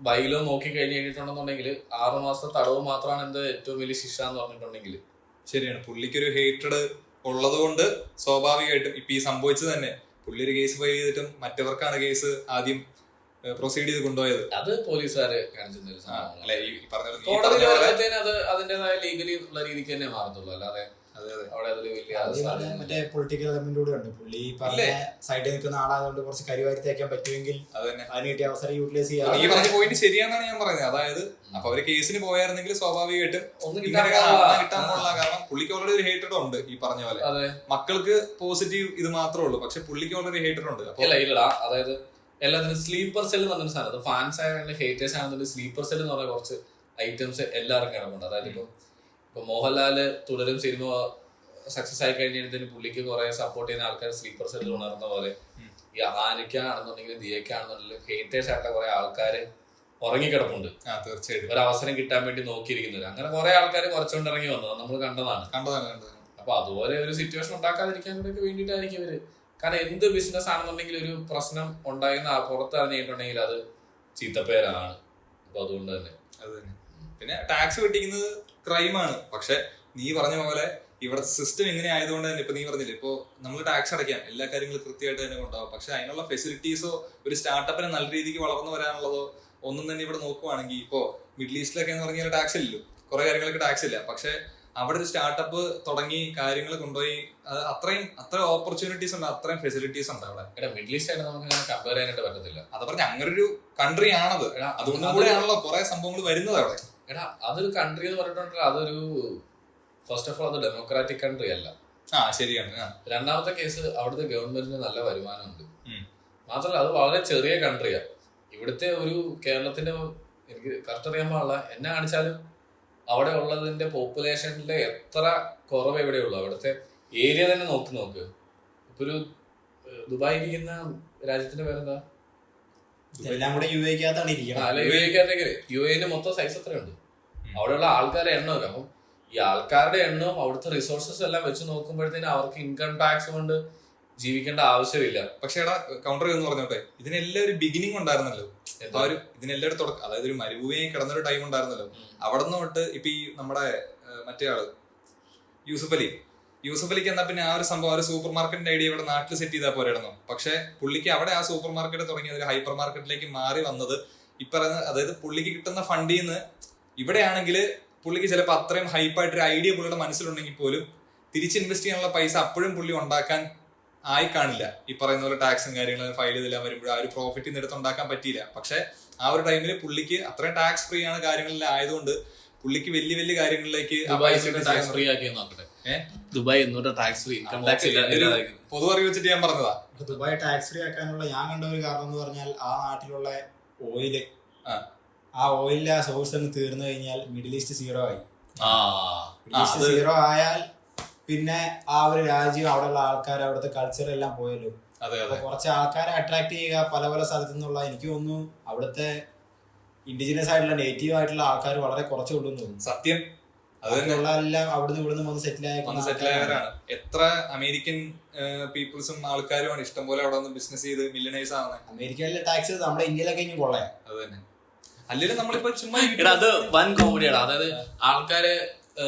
ബൈലോ നോക്കി കഴിഞ്ഞ് കഴിഞ്ഞിട്ടുണ്ടെന്നുണ്ടെങ്കിൽ 6 മാസത്തെ തടവ് മാത്രമാണ് എന്ത് ഏറ്റവും വലിയ ശിക്ഷ എന്ന് പറഞ്ഞിട്ടുണ്ടെങ്കിൽ. ശരിയാണ്. പുള്ളിക്കൊരു ഹേറ്റഡ് ഉള്ളത് കൊണ്ട് സ്വാഭാവികമായിട്ടും ഇപ്പൊ ഈ സംഭവിച്ചത് തന്നെ പുള്ളി ഒരു കേസ് ഫയൽ ചെയ്തിട്ടും മറ്റവർക്കാണ് കേസ് ആദ്യം പ്രൊസീഡ് ചെയ്ത് കൊണ്ടുപോയത്. അത് പോലീസുകാര് കാണിച്ചിരുന്ന കോടതി അത് അതിന്റേതായ ലീഗലി ഉള്ള രീതിക്ക് തന്നെ മാറത്തുള്ളൂ. അല്ലാതെ അവിടെ അതിൽ വലിയ മറ്റേ പൊളിറ്റിക്കൽ എലമെന്റ് ഉണ്ട്. പുള്ളി പറഞ്ഞ സൈഡിൽ നിൽക്കുന്ന ആളായതുകൊണ്ട് കുറച്ച് കരിവാരി തേക്കാൻ പറ്റുമെങ്കിൽ അതിന് കിട്ടിയ അവസരം യൂട്ടിലൈസ് ചെയ്യാം. ഈ പറഞ്ഞ പോയിന്റ് ശരിയാണെന്നാണ് ഞാൻ പറയുന്നത്. അതായത് അപ്പൊ അവര് കേസിന് പോയായിരുന്നെങ്കിൽ സ്വാഭാവികമായിട്ടും ഒന്നും കിട്ടാൻ പോലുള്ള കാരണം പുള്ളിക്ക് ഓൾറെഡി ഒരു ഹേറ്റഡ് ഉണ്ട്. ഈ പറഞ്ഞ പോലെ മക്കൾക്ക് പോസിറ്റീവ് ഇത് മാത്രമേ ഉള്ളൂ, പക്ഷെ പുള്ളിക്ക് ഓൾറെഡി ഹേറ്റഡ് ഉണ്ട്. ഇല്ലടാ, അതായത് എല്ലാത്തിനും സ്ലീപ്പർ സെൽ എന്ന് പറഞ്ഞൊരു സാധനം, അത് ഫാൻസ് ആയാലും ഹേറ്റേഴ്സ് ആണെന്നുണ്ടെങ്കിൽ സ്ലീപ്പർ സെൽ എന്ന് പറഞ്ഞ കുറച്ച് ഐറ്റംസ് എല്ലാവർക്കും കിടപ്പുണ്ട്. അതായത് ഇപ്പൊ മോഹൻലാല് തുടരും സിനിമ സക്സസ് ആയി കഴിഞ്ഞതിന് പുള്ളിക്ക് കുറെ സപ്പോർട്ട് ചെയ്യുന്ന ആൾക്കാർ സ്ലീപ്പർ സെല്ലിൽ ഉണർന്ന പോലെ ഈ ആനിക്കാണെന്നുണ്ടെങ്കിലും ദിയക്കാണെന്നുണ്ടെങ്കിലും ഹേറ്റേഴ്സ് ആയിട്ടുള്ള കുറെ ആൾക്കാര് ഉറങ്ങിക്കിടപ്പുണ്ട്. തീർച്ചയായിട്ടും ഒരു അവസരം കിട്ടാൻ വേണ്ടി നോക്കിയിരിക്കുന്നത്. അങ്ങനെ കുറെ ആൾക്കാർ കുറച്ചുകൊണ്ട് ഇറങ്ങി വന്നത് നമ്മൾ കണ്ടതാണ്. അപ്പൊ അതുപോലെ ഒരു സിറ്റുവേഷൻ ഉണ്ടാക്കാതിരിക്കാൻ കൂടെ വേണ്ടിയിട്ടായിരിക്കും ഇവര്. കാരണം എന്ത് ബിസിനസ് ആണെന്നുണ്ടെങ്കിൽ ഒരു പ്രശ്നം ഉണ്ടായിരുന്ന പുറത്തിറങ്ങിയിട്ടുണ്ടെങ്കിൽ അത് ചീത്തപ്പേരാണ്. അപ്പൊ അതുകൊണ്ട് തന്നെ പിന്നെ ടാക്സ് വെട്ടിക്കുന്നത് ക്രൈമാണ്. പക്ഷെ നീ പറഞ്ഞ പോലെ ഇവിടുത്തെ സിസ്റ്റം ഇങ്ങനെ ആയതുകൊണ്ട് തന്നെ ഇപ്പൊ നീ പറഞ്ഞില്ലേ, ഇപ്പൊ നമ്മൾ ടാക്സ് അടയ്ക്കാം, എല്ലാ കാര്യങ്ങളും കൃത്യമായിട്ട് തന്നെ ഉണ്ടാവും. പക്ഷെ അതിനുള്ള ഫെസിലിറ്റീസോ ഒരു സ്റ്റാർട്ടപ്പിനെ നല്ല രീതിക്ക് വളർന്നു വരാനുള്ളതോ ഒന്നും തന്നെ ഇവിടെ നോക്കുവാണെങ്കിൽ ഇപ്പോ മിഡിൽ ഈസ്റ്റിലൊക്കെ എന്ന് പറഞ്ഞാൽ ടാക്സ് ഇല്ലല്ലോ, കുറെ കാര്യങ്ങൾക്ക് ടാക്സ് ഇല്ല. പക്ഷെ അവിടെ ഒരു സ്റ്റാർട്ടപ്പ് തുടങ്ങി കാര്യങ്ങൾ കൊണ്ടുപോയി അത്ര ഓപ്പർച്യൂണിറ്റീസ് ഉണ്ട്, അത്രയും ഫെസിലിറ്റീസ് ഉണ്ട് അവിടെ. മിഡിൽ ഈസ്റ്റ് ആയിട്ട് നമുക്ക് കമ്പയർ ചെയ്യാനായിട്ട് പറ്റത്തില്ല. അത് പറഞ്ഞ അങ്ങനെ ഒരു കൺട്രി ആണത്. അതുകൊണ്ട് കൂടെയാണല്ലോ കുറെ സംഭവങ്ങൾ വരുന്നത് അവിടെ. എടാ അതൊരു കൺട്രി എന്ന് പറഞ്ഞിട്ടുണ്ടെങ്കിൽ അതൊരു ഫസ്റ്റ് ഓഫ് ഓൾ അത് ഡെമോക്രാറ്റിക് കൺട്രി അല്ല. ശരിയാണ്. രണ്ടാമത്തെ കേസ് അവിടുത്തെ ഗവൺമെന്റിന് നല്ല വരുമാനമുണ്ട്. മാത്രമല്ല അത് വളരെ ചെറിയ കൺട്രിയാണ്. ഇവിടുത്തെ ഒരു കേരളത്തിന്റെ എനിക്ക് കറക്റ്റ് അറിയാൻ പാടില്ല, എന്നെ കാണിച്ചാലും അവിടെ ഉള്ളതിന്റെ പോപ്പുലേഷനിലെ എത്ര കുറവ് എവിടെയുള്ളൂ. അവിടുത്തെ ഏരിയ തന്നെ നോക്ക്. ഇപ്പൊ ഒരു ദുബായ് ഇരിക്കുന്ന രാജ്യത്തിന്റെ പേരെന്താ? യു എന്റെ മൊത്തം സൈസ് എത്രയുണ്ട്? അവിടെയുള്ള ആൾക്കാരുടെ എണ്ണമൊക്കെ. അപ്പം ഈ ആൾക്കാരുടെ എണ്ണവും അവിടുത്തെ റിസോഴ്സസ് എല്ലാം വെച്ച് നോക്കുമ്പോഴത്തേനും അവർക്ക് ഇൻകം ടാക്സ് കൊണ്ട് ജീവിക്കേണ്ട ആവശ്യമില്ല. പക്ഷെ എടാ കൗണ്ടർ എന്ന് പറഞ്ഞോട്ടെ, ഇതിനെല്ലാം ഒരു ബിഗിനിങ് ഉണ്ടായിരുന്നല്ലോ. ഇതിനെല്ലാം ഒരു തുടക്കം, അതായത് ഒരു മരുഭൂമിയായി കിടന്നൊരു ടൈം ഉണ്ടായിരുന്നല്ലോ. അവിടെ നിന്ന് തൊട്ട് ഇപ്പൊ ഈ നമ്മുടെ മറ്റേ ആള് യൂസഫ് അലിക്ക് എന്നാ പിന്നെ ആ ഒരു സംഭവം, ഒരു സൂപ്പർ മാർക്കറ്റിന്റെ ഐഡിയ ഇവിടെ നാട്ടിൽ സെറ്റ് ചെയ്താൽ പോരായിരുന്നു. പക്ഷെ പുള്ളിക്ക് അവിടെ ആ സൂപ്പർ മാർക്കറ്റ് തുടങ്ങി ഒരു ഹൈപ്പർ മാർക്കറ്റിലേക്ക് മാറി വന്നത് ഈ പറയുന്ന, അതായത് പുള്ളിക്ക് കിട്ടുന്ന ഫണ്ടിൽ നിന്ന് ഇവിടെയാണെങ്കിൽ പുള്ളിക്ക് ചിലപ്പോൾ അത്രയും ഹൈപ്പായിട്ടൊരു ഐഡിയ പുള്ളിയുടെ മനസ്സിലുണ്ടെങ്കിൽ പോലും തിരിച്ച് ഇൻവെസ്റ്റ് ചെയ്യാനുള്ള പൈസ അപ്പോഴും പുള്ളി ഉണ്ടാക്കാൻ ആയി കാണില്ല. ഈ പറയുന്ന പോലെ ടാക്സും കാര്യങ്ങളും ഫയൽ ചെയ്തെല്ലാം വരുമ്പോൾ ആ ഒരു പ്രോഫിറ്റ് ഇന്നെടുത്ത് ഉണ്ടാക്കാൻ പറ്റിയില്ല. പക്ഷെ ആ ഒരു ടൈമിൽ പുള്ളിക്ക് അത്രയും ടാക്സ് ഫ്രീ ആണ് കാര്യങ്ങളെല്ലാം ആയതുകൊണ്ട് പുള്ളിക്ക് വലിയ വലിയ കാര്യങ്ങളിലേക്ക് പൊതു അറിവ് വെച്ചിട്ട് ഞാൻ പറഞ്ഞതാ. ദുബായ് ടാക്സ് ഫ്രീ ആക്കാനുള്ള ഞാൻ കണ്ട ഒരു കാരണം എന്ന് പറഞ്ഞാൽ ആ നാട്ടിലുള്ള ഓയില്, ആ ഓയിലിന്റെ സോഴ്സ് അങ്ങ് തീർന്നു കഴിഞ്ഞാൽ മിഡിൽ ഈസ്റ്റ് സീറോ ആയി. മിഡിൽ ഈസ്റ്റ് സീറോ ആയാൽ പിന്നെ ആ ഒരു രാജ്യം, അവിടെയുള്ള ആൾക്കാർ, അവിടുത്തെ കൾച്ചർ എല്ലാം പോയല്ലോ. അപ്പൊ കുറച്ച് ആൾക്കാരെ അട്രാക്ട് ചെയ്യുക പല പല സ്ഥലത്തു നിന്നുള്ള, എനിക്ക് തോന്നുന്നു അവിടുത്തെ ഇൻഡിജിനസ് ആയിട്ടുള്ള നേറ്റീവ് ആയിട്ടുള്ള ആൾക്കാർ വളരെ കുറച്ച് കൊണ്ടുവന്നു. സത്യം. എല്ലാം അവിടുന്ന് ഇവിടുന്ന് വന്ന് സെറ്റിൽ ആയവരാണ്. എത്ര അമേരിക്കൻ പീപ്പിൾസും ആൾക്കാരുമാണ് ഇഷ്ടം പോലെ അവിടെ വന്ന് ബിസിനസ് ചെയ്ത് മില്യണേഴ്സ് ആണ്. അമേരിക്കയിലെ ടാക്സ് നമ്മുടെ ഇന്ത്യയിലൊക്കെ ഇനി കൊള്ളാം. അത് തന്നെ. അല്ലെങ്കിൽ നമ്മളിപ്പോ ചുമ്മാ അത് വൻ കോമഡിയാണ്. അതായത് ആൾക്കാര്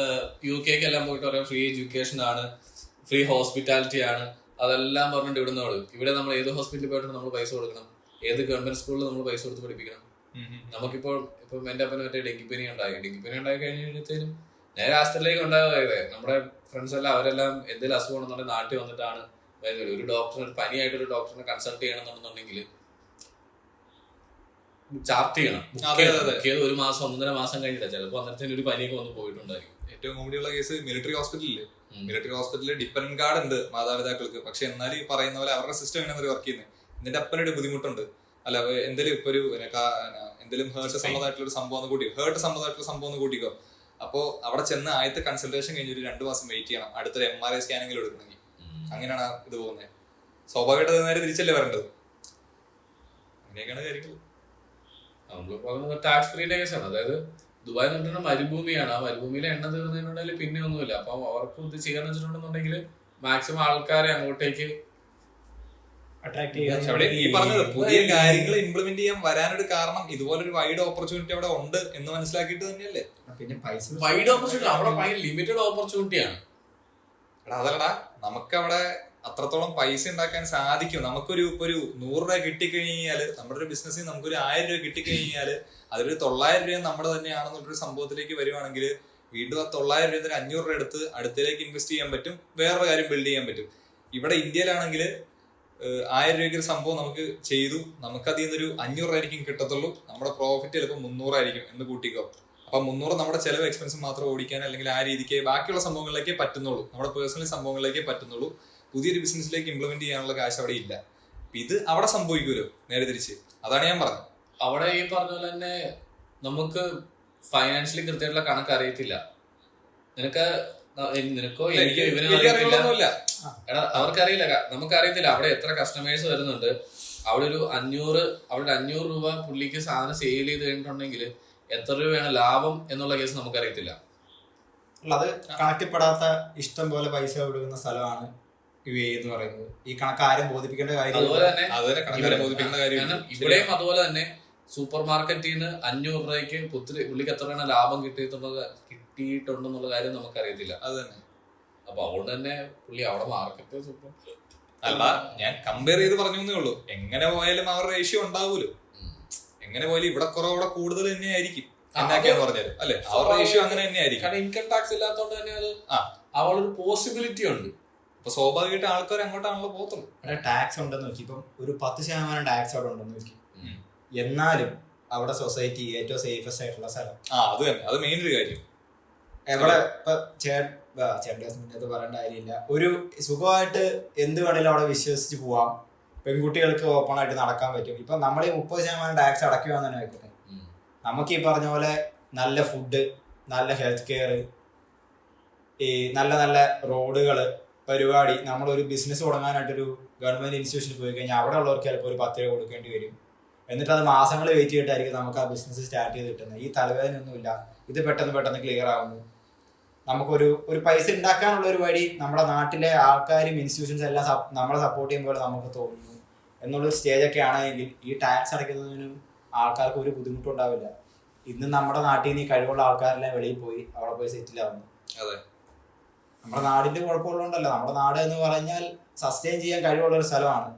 UK എല്ലാം പോയിട്ട് പറയാം ഫ്രീ എഡ്യൂക്കേഷൻ ആണ്, ഫ്രീ ഹോസ്പിറ്റാലിറ്റി ആണ്, അതെല്ലാം പറഞ്ഞിട്ട് ഇവിടുന്നോട്. ഇവിടെ നമ്മൾ ഏത് ഹോസ്പിറ്റലിൽ പോയിട്ട് നമ്മൾ പൈസ കൊടുക്കണം, ഏത് ഗവൺമെന്റ് സ്കൂളിൽ നമ്മൾ പൈസ കൊടുത്ത് പഠിപ്പിക്കണം. നമുക്കിപ്പോൾ ഇപ്പം എന്റെ അപ്പന് മറ്റേ ഡെങ്കിപ്പനി ഉണ്ടായി കഴിഞ്ഞപ്പോഴത്തേനും നേരെ ആശുപത്രിയിലേക്ക് ഉണ്ടായതായത്. നമ്മുടെ ഫ്രണ്ട്സ് എല്ലാം അവരെല്ലാം എന്തെങ്കിലും അസുഖം ഉണ്ടെന്നുണ്ടെങ്കിൽ നാട്ടിൽ വന്നിട്ടാണ് വരുന്നത്. ഒരു ഡോക്ടറിന്, ഒരു പനിയായിട്ട് ഒരു ഡോക്ടറിനെ കൺസൾട്ട് ചെയ്യണമെന്നുണ്ടെങ്കിൽ ചാർട്ട് ചെയ്യണം. ഒരു മാസം 1.5 മാസം കഴിഞ്ഞിട്ട് ചിലപ്പോൾ അന്നേരത്തിന് ഒരു പനിയൊക്കെ വന്ന് പോയിട്ടുണ്ടായിരിക്കും. ഏറ്റവും കോമഡിയുള്ള കേസ് മിലിറ്ററി ഹോസ്പിറ്റലിൽ ഡിപ്പെൻഡന്റ് കാർഡ് ഉണ്ട് മാതാപിതാക്കൾക്ക്. പക്ഷെ എന്നാലും ഈ പറയുന്ന പോലെ അവരുടെ സിസ്റ്റം എങ്ങനെ വർക്ക് ചെയ്യുന്നത്. ഇതിന്റെ അപ്പനൊരു ബുദ്ധിമുട്ടുണ്ട്. അല്ല എന്തെങ്കിലും ഇപ്പൊ ഒരു എന്തെങ്കിലും ഹേർട്ട് സംബന്ധമായിട്ടുള്ള സംഭവം ഒന്ന് കൂട്ടിക്കോ. അപ്പോ അവിടെ ചെന്ന് ആദ്യത്തെ കൺസൾട്ടേഷൻ കഴിഞ്ഞ് ഒരു 2 മാസം വെയിറ്റ് ചെയ്യണം അടുത്തൊരു MRI സ്കാനിങ്ങിൽ എടുക്കണമെങ്കിൽ. അങ്ങനെയാണ് ഇത് പോകുന്നത്. സ്വാഭാവികമായിട്ട് നേരെ തിരിച്ചല്ലേ വരേണ്ടത്. അങ്ങനെയൊക്കെയാണ് കാര്യങ്ങൾ. നമ്മളിപ്പോ ടാക്സ് ഫ്രീയുടെ കേസാണ്. അതായത് ദുബായ് എന്ന് പറഞ്ഞാൽ മരുഭൂമിയാണ്. ആ മരുഭൂമിയിലെ എണ്ണ തീർന്നിട്ടുണ്ടെങ്കിൽ പിന്നെ ഒന്നുമില്ല. അപ്പൊ അവർക്ക് ഇത് ചെയ്യാന്ന് വെച്ചിട്ടുണ്ടെന്നുണ്ടെങ്കിൽ മാക്സിമം ആൾക്കാരെ അങ്ങോട്ടേക്ക് അട്രാക്ട് പക്ഷെ അവിടെ ഈ പറഞ്ഞത് പുതിയ കാര്യങ്ങൾ ഇംപ്ലിമെന്റ് ചെയ്യാൻ വരാനൊരു കാരണം ഇതുപോലൊരു വൈഡ് ഓപ്പർച്യൂണിറ്റി അവിടെ ഉണ്ട് എന്ന് മനസ്സിലാക്കിയിട്ട് തന്നെയല്ലേ. പിന്നെ പൈസ വൈഡ് ഓപ്പർച്യൂണിറ്റി അവിടെ ഭയങ്കര ലിമിറ്റഡ് ഓപ്പർച്യൂണിറ്റിയാണ്. എടാ അതല്ലടാ, നമുക്കവിടെ അത്രത്തോളം പൈസ ഉണ്ടാക്കാൻ സാധിക്കും. നമുക്കൊരു ഇപ്പൊ ഒരു 100 രൂപ കിട്ടിക്കഴിഞ്ഞാല് നമ്മുടെ ഒരു ബിസിനസ്സിൽ നമുക്കൊരു 1000 രൂപ കിട്ടിക്കഴിഞ്ഞാല് അതൊരു 900 രൂപ നമ്മുടെ തന്നെയാണെന്നുള്ളൊരു സംഭവത്തിലേക്ക് വരുവാണെങ്കിൽ വീണ്ടും ആ 900 രൂപ 500 രൂപ എടുത്ത് അടുത്തേക്ക് ഇൻവെസ്റ്റ് ചെയ്യാൻ പറ്റും, വേറൊരു കാര്യം ബിൽഡ് ചെയ്യാൻ പറ്റും. ഇവിടെ ഇന്ത്യയിലാണെങ്കിൽ 1000 രൂപയ്ക്ക് ഒരു സംഭവം നമുക്ക് ചെയ്തു, നമുക്ക് അതിൽ നിന്നൊരു 500 ആയിരിക്കും കിട്ടത്തുള്ളൂ, നമ്മുടെ പ്രോഫിറ്റ് ചിലപ്പോൾ 300 ആയിരിക്കും എന്ന് കൂട്ടിക്കോ. അപ്പൊ 300 നമ്മുടെ ചെലവ് എക്സ്പെൻസ് മാത്രം ഓടിക്കാൻ അല്ലെങ്കിൽ ആ രീതിക്ക് ബാക്കിയുള്ള സംഭവങ്ങളിലേക്കേ പറ്റുന്നുള്ളൂ, നമ്മുടെ പേഴ്സണൽ സംഭവങ്ങളിലേക്കേ പറ്റുന്നുള്ളൂ. പുതിയൊരു ബിസിനസ്സിലേക്ക് ഇംപ്ലിമെന്റ് ചെയ്യാനുള്ള കാശ് അവിടെ ഇല്ല. ഇത് അവിടെ സംഭവിക്കുമല്ലോ നേരെ തിരിച്ച്. അതാണ് ഞാൻ പറഞ്ഞത്. അവിടെ ഈ പറഞ്ഞ പോലെ തന്നെ നമുക്ക് ഫൈനാൻഷ്യലി കൃത്യമായിട്ടുള്ള കണക്ക് അറിയത്തില്ല. നിനക്കോ എനിക്കോ ഇവനും അറിയത്തില്ല. എടാ അവർക്കറിയില്ല, നമുക്കറിയത്തില്ല അവിടെ എത്ര കസ്റ്റമേഴ്സ് വരുന്നുണ്ട്. അവിടെ ഒരു 500 രൂപ പുള്ളിക്ക് സാധനം സെയിൽ ചെയ്ത് കഴിഞ്ഞിട്ടുണ്ടെങ്കിൽ എത്ര രൂപയാണ് ലാഭം എന്നുള്ള കേസ് നമുക്കറിയത്തില്ല. അത് കണക്കിൽപ്പെടാത്ത ഇഷ്ടം പോലെ പൈസ കൊടുക്കുന്ന സ്ഥലമാണ് UAE എന്ന് പറയുന്നത്. ഈ കണക്ക് ആരും ബോധിപ്പിക്കേണ്ട കാര്യം. അതുപോലെ തന്നെ ഇവിടെയും അതുപോലെ തന്നെ സൂപ്പർ മാർക്കറ്റിൽ നിന്ന് 500 രൂപയ്ക്ക് പുള്ളിക്ക് എത്ര രൂപ ലാഭം കിട്ടിയിട്ടുണ്ടെന്നുള്ള കാര്യം നമുക്കറിയത്തില്ല. അത് തന്നെ. അപ്പൊ അതുകൊണ്ട് തന്നെ പുള്ളി അവിടെ മാർക്കറ്റ് സൂപ്പർ അല്ല, ഞാൻ കമ്പയർ ചെയ്ത് പറഞ്ഞേ ഉള്ളൂ. എങ്ങനെ പോയാലും അവരുടെ റേഷ്യോ ഉണ്ടാവൂലോ. എങ്ങനെ പോയാലും ഇവിടെ കുറവിടെ കൂടുതൽ തന്നെ ആയിരിക്കും എന്നാക്കിയാന്ന് പറഞ്ഞാലും അല്ലെ, അവരുടെ റേഷ്യോ അങ്ങനെ തന്നെ ആയിരിക്കും. കാരണം ഇൻകം ടാക്സ് ഇല്ലാത്തതുകൊണ്ട് തന്നെ അത് അവളൊരു പോസിബിലിറ്റി ഉണ്ട്. അപ്പൊ സ്വാഭാവികമായിട്ട് ആൾക്കാർ അങ്ങോട്ടാണല്ലോ പോകത്തുള്ളൂ. അവിടെ ടാക്സ് ഉണ്ടെന്ന് നോക്കി, ഇപ്പം ഒരു 10% ടാക്സ് അവിടെ ഉണ്ടെന്ന് നോക്കി, എന്നാലും അവിടെ സൊസൈറ്റി ഏറ്റവും സേഫസ്റ്റ് ആയിട്ടുള്ള സ്ഥലം. അത് തന്നെ, അത് മെയിൻ ഒരു കാര്യം. എവിടെ ഇപ്പൊ ചേട്ടൻ്റെ പറയേണ്ട കാര്യമില്ല. ഒരു സുഖമായിട്ട് എന്ത് വേണേലും അവിടെ വിശ്വസിച്ച് പോവാം. പെൺകുട്ടികൾക്ക് ഓപ്പൺ ആയിട്ട് നടക്കാൻ പറ്റും. ഇപ്പൊ നമ്മൾ ഈ 30% ടാക്സ് അടയ്ക്കുകയെന്ന് തന്നെ വെക്കട്ടെ, നമുക്ക് ഈ പറഞ്ഞ പോലെ നല്ല ഫുഡ്, നല്ല ഹെൽത്ത് കെയർ, ഈ നല്ല നല്ല റോഡുകള്, പരിപാടി, നമ്മളൊരു ബിസിനസ് തുടങ്ങാനായിട്ടൊരു ഗവൺമെന്റ് ഇൻസ്റ്റിറ്റ്യൂഷനിൽ പോയി കഴിഞ്ഞാൽ അവിടെ ഉള്ളവർക്ക് ചിലപ്പോൾ ഒരു 10 രൂപ കൊടുക്കേണ്ടി വരും. എന്നിട്ട് അത് മാസങ്ങൾ വെയിറ്റ് ചെയ്തിട്ടായിരിക്കും നമുക്ക് ആ ബിസിനസ് സ്റ്റാർട്ട് ചെയ്ത് കിട്ടുന്നത്. ഈ തലവേദനയൊന്നുമില്ല, ഇത് പെട്ടെന്ന് ക്ലിയർ ആവുന്നു. നമുക്കൊരു പൈസ ഉണ്ടാക്കാനുള്ള ഒരു വഴി നമ്മുടെ നാട്ടിലെ ആൾക്കാരും ഇൻസ്റ്റിറ്റ്യൂഷൻസ് എല്ലാം നമ്മളെ സപ്പോർട്ട് ചെയ്യുമ്പോൾ നമുക്ക് തോന്നുന്നു എന്നുള്ളൊരു സ്റ്റേജൊക്കെ ആണെങ്കിൽ ഈ ടാക്സ് അടയ്ക്കുന്നതിനും ആൾക്കാർക്ക് ഒരു ബുദ്ധിമുട്ടുണ്ടാവില്ല. ഇന്ന് നമ്മുടെ നാട്ടിൽ നിന്ന് ഈ കഴിവുള്ള ആൾക്കാരെല്ലാം വെളിയിൽ പോയി അവിടെ പോയി സെറ്റിൽ ആവുന്നു. അതെ, നമ്മുടെ നാടിന്റെ കുഴപ്പമുള്ളതുകൊണ്ടല്ല. നമ്മുടെ നാട് എന്ന് പറഞ്ഞാൽ സസ്റ്റെയിൻ ചെയ്യാൻ കഴിവുള്ള ഒരു സ്ഥലമാണ്.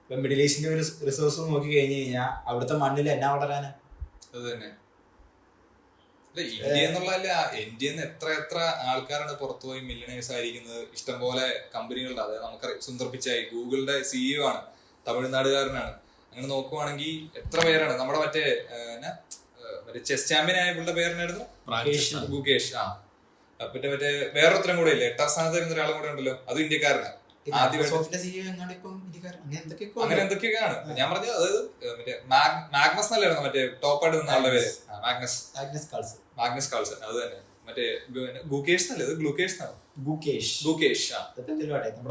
ഇപ്പൊ മിഡിൽ ഈസ്റ്റിന്റെ ഒരു റിസോഴ്സ് നോക്കി കഴിഞ്ഞു കഴിഞ്ഞാൽ അവിടുത്തെ മണ്ണിൽ എന്നാ വളരാന്. അത് തന്നെ. ഇന്ത്യ എന്നുള്ളതല്ല, ഇന്ത്യയിൽ നിന്ന് എത്ര ആൾക്കാരാണ് പുറത്തു പോയി മില്യണേഴ്സ് ആയിരിക്കുന്നത്. ഇഷ്ടംപോലെ കമ്പനികളുടെ, അതായത് നമുക്കറിയാം സുന്ദർ പിച്ചായി ഗൂഗിളിന്റെ CEO ആണ്, തമിഴ്നാടുകാരനാണ്. അങ്ങനെ നോക്കുവാണെങ്കിൽ എത്ര പേരാണ് നമ്മുടെ മറ്റേ ചെസ് ചാമ്പ്യൻ ആയ പുള്ളിയുടെ പേരെന്നായിരുന്നു, ഗുകേഷ്. പിന്നെ മറ്റേ വേറൊരുത്തരം കൂടെ ഇല്ലേ, 8ാം സ്ഥാനത്ത് വരുന്ന ഒരാളും കൂടെ ഉണ്ടല്ലോ, അത് ഇന്ത്യക്കാരനാണ്. അങ്ങനെ എന്തൊക്കെയാണ് ഞാൻ പറഞ്ഞത്. അതായത് മറ്റേ മാഗ്നസ് എന്നല്ലായിരുന്നു മറ്റേ ടോപ്പായിട്ട് നിന്ന ആളുടെ പേര്, മാഗ്നസ് കാൾസൺ. അത് തന്നെ. മറ്റേ ഗുകേഷ് എന്നല്ലേ, ഇത് ഗ്ലൂക്കേഷ് എന്നാണ്.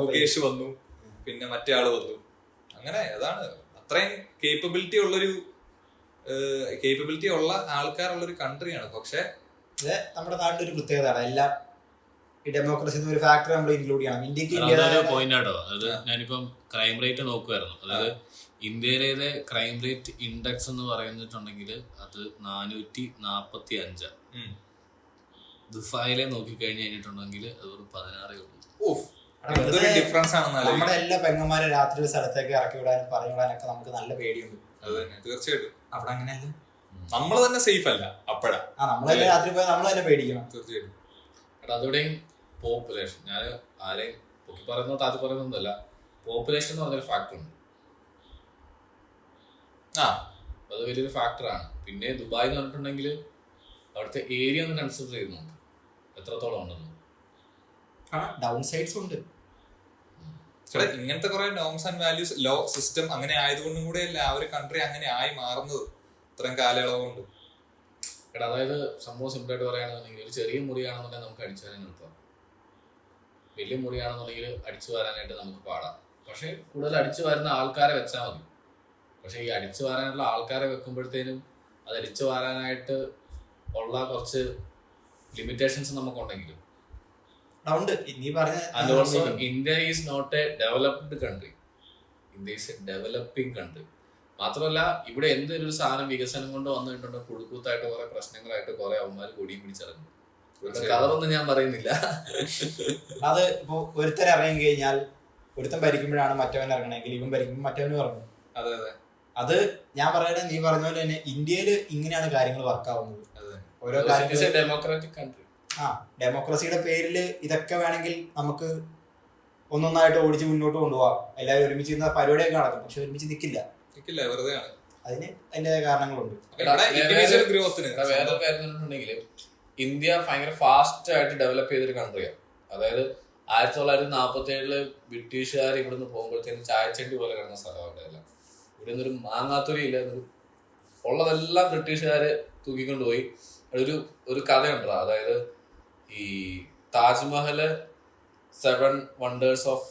ഗുകേഷ് വന്നു, പിന്നെ മറ്റേ ആള് വന്നു. അങ്ങനെ അതാണ്, അത്രയും കേപ്പബിലിറ്റി ഉള്ള ആൾക്കാരുള്ള ഒരു കൺട്രിയാണ്. പക്ഷെ നമ്മുടെ നാട്ടിൽ ഒരു പ്രത്യേകതയാണ്, എല്ലാം ഈ ഡെമോക്രസി ഒരു ഫാക്ടർ നമ്മൾ ഇൻക്ലൂഡ് ചെയ്യണം. ഇന്ത്യക്ക് പോയിന്റ് ആട്ടോ. അത് ഞാനിപ്പം ക്രൈം റേറ്റ് നോക്കുമായിരുന്നു. അതായത് ഇന്ത്യയിലെ ക്രൈം റേറ്റ് ഇൻഡെക്സ് എന്ന് പറയുന്നിട്ടുണ്ടെങ്കിൽ അത് 445. ദുബായിലെ നോക്കിക്കഴിഞ്ഞ് കഴിഞ്ഞിട്ടുണ്ടെങ്കിൽ അത് ഒരു 16 ഉള്ളൂ. നമ്മുടെ എല്ലാ പെങ്ങന്മാരെ രാത്രി ഒരു സ്ഥലത്തേക്ക് ഇറക്കി വിടാനും പറഞ്ഞു വിടാനൊക്കെ നമുക്ക് നല്ല പേടിയുണ്ട്. തീർച്ചയായിട്ടും അവിടെ അങ്ങനെയല്ല, നമ്മൾ തന്നെ സേഫ് അല്ല. അപ്പോഴാ നമ്മളെല്ലാം രാത്രി പോയാൽ നമ്മൾ തന്നെ പേടിക്കണം. തീർച്ചയായിട്ടും. അതുകൂടെയും പോപ്പുലേഷൻ, ഞാൻ ആരെയും പൊക്കി പറയുന്നോ താത്തി പറയുന്നൊന്നുമല്ല, പോപ്പുലേഷൻ എന്ന് പറഞ്ഞൊരു ഫാക്ടർ ഉണ്ട്. അത് വലിയൊരു ഫാക്ടറാണ്. പിന്നെ ദുബായ് എന്ന് പറഞ്ഞിട്ടുണ്ടെങ്കിൽ അവിടുത്തെ ഏരിയ ഒന്ന് കൺസിഡർ ചെയ്ത് നോക്ക് എത്രത്തോളം ഉണ്ടെന്ന്. ഡൗൺ സൈഡ്സ് ഉണ്ട്. ഇങ്ങനത്തെ കുറെ norms and values, law system അങ്ങനെ ആയതുകൊണ്ടും കൂടെ അല്ല ആ ഒരു കൺട്രി അങ്ങനെ ആയി മാറുന്നത് ഇത്രയും കാലയളവ് കൊണ്ട്. അതായത് സംഭവം സിമ്പിളായിട്ട് പറയുകയാണെന്നുണ്ടെങ്കിൽ ഒരു ചെറിയ മുറിയാണെന്നുണ്ടെങ്കിൽ നമുക്ക് അടിച്ചു വരാൻ എളുപ്പമാണ്. വലിയ മുറിയാണെന്നുണ്ടെങ്കിൽ അടിച്ചു വരാനായിട്ട് നമുക്ക് പാടാം. പക്ഷെ കൂടുതൽ അടിച്ചു വരുന്ന ആൾക്കാരെ വെച്ചാൽ മതി. പക്ഷെ ഈ അടിച്ചു വരാനുള്ള ആൾക്കാരെ വെക്കുമ്പോഴത്തേനും അത് അടിച്ചു വരാനായിട്ട് ഉള്ള കുറച്ച് ലിമിറ്റേഷൻസ് നമുക്കുണ്ടെങ്കിലും India is not a developed country. India is a developing country. മാത്രമല്ല ഇവിടെ എന്തൊരു സാധനം വികസനം കൊണ്ട് വന്നിട്ടുണ്ടോ പുഴുക്കൂത്തായിട്ട് കുറെ പ്രശ്നങ്ങളായിട്ട് കുറെ അവന്മാർ കൊടിയും പിടിച്ചിറങ്ങും. കളറൊന്നും ഞാൻ പറയുന്നില്ല. അത് ഇപ്പൊ ഒരുത്തൻ ഇറങ്ങി കഴിഞ്ഞാൽ ഒരുത്തൻ ഭരിക്കുമ്പോഴാണ് മറ്റവൻ ഇറങ്ങണമെങ്കിൽ ഇവൻ ഭരിക്കുമ്പോൾ മറ്റവനും ഇറങ്ങും. അതെ അതെ, അത് ഞാൻ പറയുന്നത് നീ പറഞ്ഞ പോലെ തന്നെ ഇന്ത്യയിൽ ഇങ്ങനെയാണ് കാര്യങ്ങൾ വർക്കാവുന്നത്. ഓരോ കാര്യങ്ങളും ഡെമോക്രാറ്റിക് കൺട്രി. ഡെമോക്രസിയുടെ പേരിൽ ഇതൊക്കെ വേണമെങ്കിൽ നമുക്ക് ഒന്നൊന്നായിട്ട് ഓടിച്ച് മുന്നോട്ട് കൊണ്ടുപോകാം. എല്ലാവരും ഒരുമിച്ച് നിന്ന പരിപാടിയൊക്കെ നടക്കും, പക്ഷെ ഒരുമിച്ച് നിൽക്കില്ല, വെറുതെയാണ്. അതിന് അതിൻ്റെതായ കാരണങ്ങളുണ്ട്. വേറെ കാര്യങ്ങളുണ്ടെങ്കിൽ ഇന്ത്യ ഭയങ്കര ഫാസ്റ്റ് ആയിട്ട് ഡെവലപ്പ് ചെയ്തൊരു കൺട്രിയാണ്. അതായത് 1947 ബ്രിട്ടീഷുകാർ ഇവിടുന്ന് പോകുമ്പോഴത്തേക്കും ചായച്ചണ്ടി പോലെ കിടന്ന സ്ഥലം അവിടെയല്ല. ഇവിടെ നിന്നൊരു മാങ്ങാത്തൊരി ഇല്ല, ഉള്ളതെല്ലാം ബ്രിട്ടീഷുകാര് തൂക്കിക്കൊണ്ടുപോയി. ഒരു കഥയുണ്ടോ, അതായത് ഈ താജ്മഹല് 7 വണ്ടേഴ്സ് ഓഫ്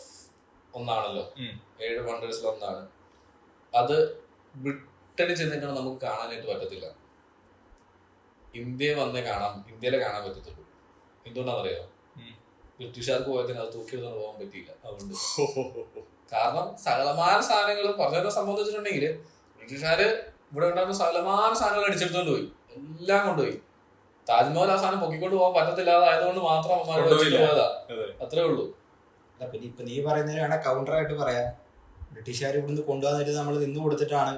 ഒന്നാണല്ലോ, 7 വണ്ടേഴ്സിൽ ഒന്നാണ്. അത് ബ്രിട്ടനിൽ ചെന്നിട്ടാണ് നമുക്ക് കാണാനായിട്ട് പറ്റത്തില്ല. ഇന്ത്യയിലെ കാണാൻ പറ്റത്തുള്ളൂ. എന്തുകൊണ്ടാണെന്നറിയാമോ? ബ്രിട്ടീഷുകാർക്ക് പോയതിന് അത് തൂക്കിയെടുത്തോണ്ട് പോകാൻ പറ്റിയില്ല. അതുകൊണ്ട് കാരണം സകലമാന സാധനങ്ങൾ പറഞ്ഞതിനെ സംബന്ധിച്ചിട്ടുണ്ടെങ്കിൽ ബ്രിട്ടീഷുകാര് ഇവിടെ ഉണ്ടാകുന്ന സകലമാന സാധനങ്ങൾ അടിച്ചെടുത്തോണ്ട് പോയി, എല്ലാം കൊണ്ടുപോയി. താജ്മഹൽ ആ സാധനം പൊക്കിക്കൊണ്ട് പോകാൻ പറ്റത്തില്ലാതായതുകൊണ്ട് മാത്രം അവന്മാരോട് പോയതാ, അത്രേ ഉള്ളൂ. പിന്നെ ഇപ്പൊ നീ പറയുന്നതിന് വേണേ കൗണ്ടറായിട്ട് പറയാം, ബ്രിട്ടീഷുകാർ ഇവിടുന്ന് കൊണ്ടുവന്നിട്ട് നമ്മൾ നിന്ന് കൊടുത്തിട്ടാണ്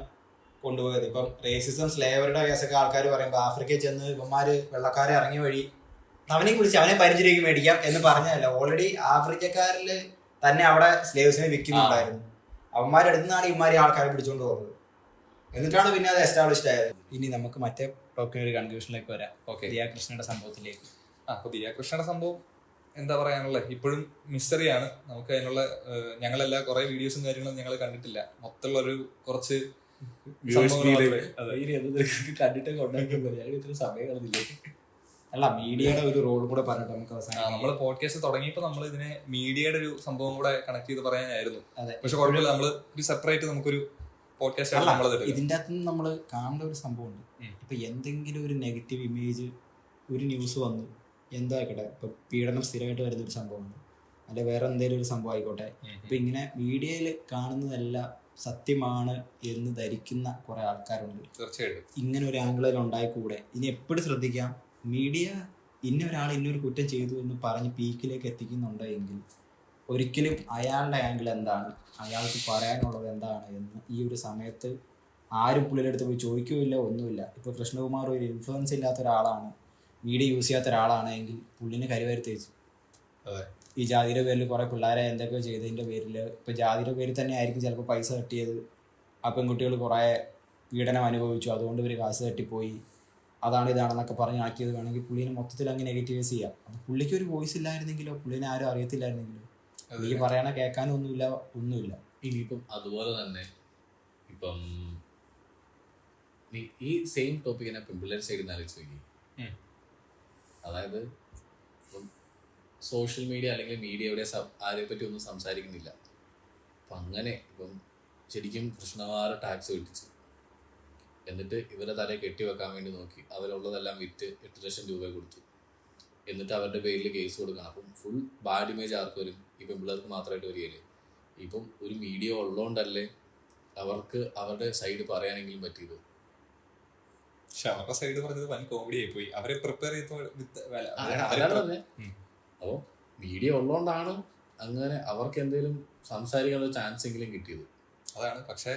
കൊണ്ടുപോയത്. ഇപ്പം റേസിസം സ്ലേവറുടെ കേസൊക്കെ ആൾക്കാർ പറയുമ്പോൾ ആഫ്രിക്കയിൽ ചെന്ന് ഇവന്മാര് വെള്ളക്കാരെ ഇറങ്ങിയ വഴി അവനെയും കുറിച്ച് അവനെ 15 രൂപയ്ക്ക് മേടിക്കാം എന്ന് പറഞ്ഞതല്ല, ഓൾറെഡി ആഫ്രിക്കക്കാരിൽ തന്നെ അവിടെ സ്ലേവ്സിനെ വിൽക്കുന്നുണ്ടായിരുന്നു. അവന്മാരെടുത്തുനിന്നാണ് ഇവന്മാരെ ആൾക്കാരെ പിടിച്ചുകൊണ്ട് പോകുന്നത്. എന്നിട്ടാണ് പിന്നെ അത് എസ്റ്റാബ്ലിഷ്ഡ് ആയത്. ഇനി നമുക്ക് മറ്റേ ടോക്കിന് ഒരു കൺക്ലൂഷനിലേക്ക് വരാം. ദിയാകൃഷ്ണയുടെ സംഭവത്തിലേക്ക്. അപ്പൊ ദിയാകൃഷ്ണയുടെ സംഭവം എന്താ പറയാനുള്ളത്, ഇപ്പോഴും മിസ്റ്ററിയാണ്. നമുക്ക് അതിനുള്ള ഞങ്ങളെല്ലാ കുറെ വീഡിയോസും കാര്യങ്ങളും ഞങ്ങൾ കണ്ടിട്ടില്ല. മൊത്തമുള്ള ഒരു കുറച്ച് അല്ല, മീഡിയയുടെ ഒരു റോൾ കൂടെ പറഞ്ഞിട്ട് നമുക്ക് അവസാനം നമ്മൾ പോഡ്കാസ്റ്റ് തുടങ്ങിയപ്പോ നമ്മൾ ഇതിനെ മീഡിയയുടെ ഒരു സംഭവം കൂടെ കണക്ട് ചെയ്ത് പറയാനായിരുന്നു. പക്ഷെ കുഴപ്പമില്ല, നമ്മള് ഒരു സെപ്പറേറ്റ് നമുക്കൊരു പോഡ്കാസ്റ്റ് ഇതിൻ്റെ അകത്ത് നിന്ന് നമ്മൾ കാണേണ്ട ഒരു സംഭവമുണ്ട്. ഇപ്പൊ എന്തെങ്കിലും ഒരു നെഗറ്റീവ് ഇമേജ്, ഒരു ന്യൂസ് വന്നു, എന്താ ആയിക്കോട്ടെ, ഇപ്പൊ പീഡനം സ്ഥിരമായിട്ട് വരുന്ന ഒരു സംഭവമാണ്, അല്ലെ വേറെ എന്തെങ്കിലും ഒരു സംഭവം ആയിക്കോട്ടെ, ഇപ്പൊ ഇങ്ങനെ മീഡിയയിൽ കാണുന്നതെല്ലാം സത്യമാണ് എന്ന് ധരിക്കുന്ന കുറെ ആൾക്കാരുണ്ട്. തീർച്ചയായിട്ടും ഇങ്ങനെ ഒരു ആംഗിളിൽ ഉണ്ടായിക്കൂടെ? ഇനി എപ്പോഴും ശ്രദ്ധിക്കാം, മീഡിയ ഇന്നൊരാൾ ഇന്നൊരു കുറ്റം ചെയ്തു എന്ന് പറഞ്ഞ് പീക്കിലേക്ക് എത്തിക്കുന്നുണ്ടെങ്കിൽ ഒരിക്കലും അയാളുടെ ആംഗിൾ എന്താണ്, അയാൾക്ക് പറയാനുള്ളത് എന്താണ് എന്ന് ഈ ഒരു സമയത്ത് ആരും പുള്ളിയുടെ പോയി ചോദിക്കുകയില്ല, ഒന്നുമില്ല. ഇപ്പോൾ കൃഷ്ണകുമാർ ഒരു ഇൻഫ്ലുവൻസ് ഇല്ലാത്ത ഒരാളാണ്, മീഡിയ യൂസ് ചെയ്യാത്ത ഒരാളാണെങ്കിൽ പുള്ളിനെ കരിവരുത്തേച്ചു. ഈ ജാതിയുടെ പേരിൽ കുറേ പിള്ളേരെ എന്തൊക്കെയോ ചെയ്തതിൻ്റെ പേരിൽ, ഇപ്പോൾ ജാതിയുടെ പേരിൽ തന്നെ ആയിരിക്കും ചിലപ്പോൾ പൈസ തട്ടിയത്, ആ പെൺകുട്ടികൾ കുറേ പീഡനം അനുഭവിച്ചു, അതുകൊണ്ട് ഇവർ കാശ് തട്ടിപ്പോയി, അതാണ് ഇതാണെന്നൊക്കെ പറഞ്ഞ് ആക്കിയത്. വേണമെങ്കിൽ പുള്ളിനെ മൊത്തത്തിൽ അങ്ങ് നെഗറ്റീവൈസ് ചെയ്യാം. അപ്പം പുള്ളിക്ക് ഒരു വോയിസ് ഇല്ലായിരുന്നെങ്കിലോ, പുള്ളിനെ ആരും അറിയത്തില്ലായിരുന്നെങ്കിലോ, പുള്ളി പറയണ കേൾക്കാനും ഒന്നുമില്ല. ഇനിയിപ്പം അതുപോലെ തന്നെ ഇപ്പം ഈ സെയിം ടോപ്പിക്കിനെ പെൺപിള്ളേർ സൈഡിൽ നിന്ന് ആലോചിച്ച് നോക്കി. അതായത് ഇപ്പം സോഷ്യൽ മീഡിയ അല്ലെങ്കിൽ മീഡിയ ഇവിടെ ആരെപ്പറ്റി ഒന്നും സംസാരിക്കുന്നില്ല. അപ്പം അങ്ങനെ ഇപ്പം ശരിക്കും കൃഷ്ണകുമാർ ടാക്സ് വെട്ടിച്ചു, എന്നിട്ട് ഇവരെ തലയെ കെട്ടിവെക്കാൻ വേണ്ടി നോക്കി, അവരുള്ളതെല്ലാം വിറ്റ് 8 ലക്ഷം രൂപ കൊടുത്തു, എന്നിട്ട് അവരുടെ പേരിൽ കേസ് കൊടുക്കണം. അപ്പം ഫുൾ ബാഡ് ഇമേജ് ആർക്ക് വരും? ഈ പെൺപിള്ളേർക്ക് മാത്രമായിട്ട് വരികയല്ലേ. ഇപ്പം ഒരു മീഡിയ ഉള്ളതുകൊണ്ടല്ലേ അവർക്ക് അവരുടെ സൈഡ് പറയാനെങ്കിലും പറ്റിയത്. പക്ഷെ അവരുടെ സൈഡ് പറഞ്ഞത് വൻ കോമഡി ആയി പോയി. അവരെ പ്രിപ്പയർ അപ്പോൾ മീഡിയ ഉള്ളതുകൊണ്ടാണ് അങ്ങനെ അവർക്ക് എന്തെങ്കിലും സംസാരിക്കാനുള്ള ചാൻസ് എങ്കിലും കിട്ടിയത്. അതാണ്. പക്ഷെ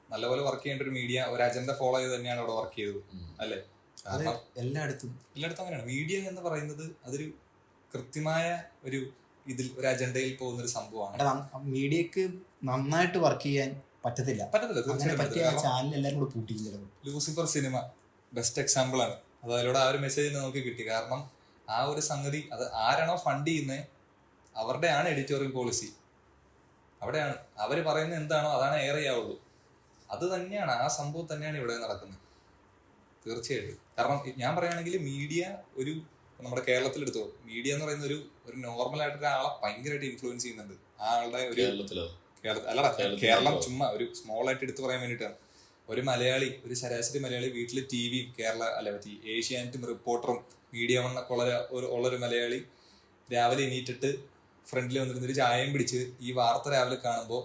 നല്ലപോലെ വർക്ക് ചെയ്യേണ്ട ഒരു മീഡിയ ഒരു അജണ്ട ഫോളോ ചെയ്ത് തന്നെയാണ് അവിടെ വർക്ക് ചെയ്തത്, അല്ലേ? എല്ലായിടത്തും അങ്ങനെയാണ്. മീഡിയ എന്ന് പറയുന്നത് അതൊരു കൃത്യമായ ഒരു ഒരു അജണ്ടയിൽ പോകുന്ന ഒരു സംഭവമാണ്. മീഡിയക്ക് നന്നായിട്ട് വർക്ക് ചെയ്യാൻ പറ്റത്തില്ല. ചാനൽ എല്ലാവരും കൂടെ പൂട്ടിക്കുന്നത്. ലൂസിഫർ സിനിമ ബെസ്റ്റ് എക്സാമ്പിൾ ആണ്. അത് അതിലൂടെ ആ ഒരു മെസ്സേജ് നമുക്ക് കിട്ടി. കാരണം ആ ഒരു സംഗതി അത് ആരാണോ ഫണ്ട് ചെയ്യുന്നത് അവരുടെയാണ് എഡിറ്റോറിയൽ പോളിസി. അവിടെയാണ് അവർ പറയുന്നത് എന്താണോ അതാണ് എയർ ചെയ്യാവുള്ളൂ. അത് തന്നെയാണ്, ആ സംഭവം തന്നെയാണ് ഇവിടെ നടക്കുന്നത്. തീർച്ചയായിട്ടും. കാരണം ഞാൻ പറയുകയാണെങ്കിൽ മീഡിയ ഒരു നമ്മുടെ കേരളത്തിലെടുത്തോ, മീഡിയ എന്ന് പറയുന്ന ഒരു നോർമൽ ആയിട്ട് ഒരാളെ ഭയങ്കരമായിട്ട് ഇൻഫ്ലുവൻസ് ചെയ്യുന്നുണ്ട്. ആ ആളുടെ ഒരു കേരളം ചുമ്മാ ഒരു സ്മോൾ ആയിട്ട് എടുത്ത് പറയാൻ വേണ്ടിയിട്ടാണ്. ഒരു മലയാളി, ഒരു ശരാശരി മലയാളി വീട്ടിൽ ടിവിയും ഏഷ്യാനെറ്റും റിപ്പോർട്ടറും മീഡിയ വണ്ണൊക്കെ ഉള്ളൊരു മലയാളി രാവിലെ എണീറ്റിട്ട് ഫ്രണ്ടിൽ വന്നിരുന്നൊരു ചായയും പിടിച്ച് ഈ വാർത്ത രാവിലെ കാണുമ്പോൾ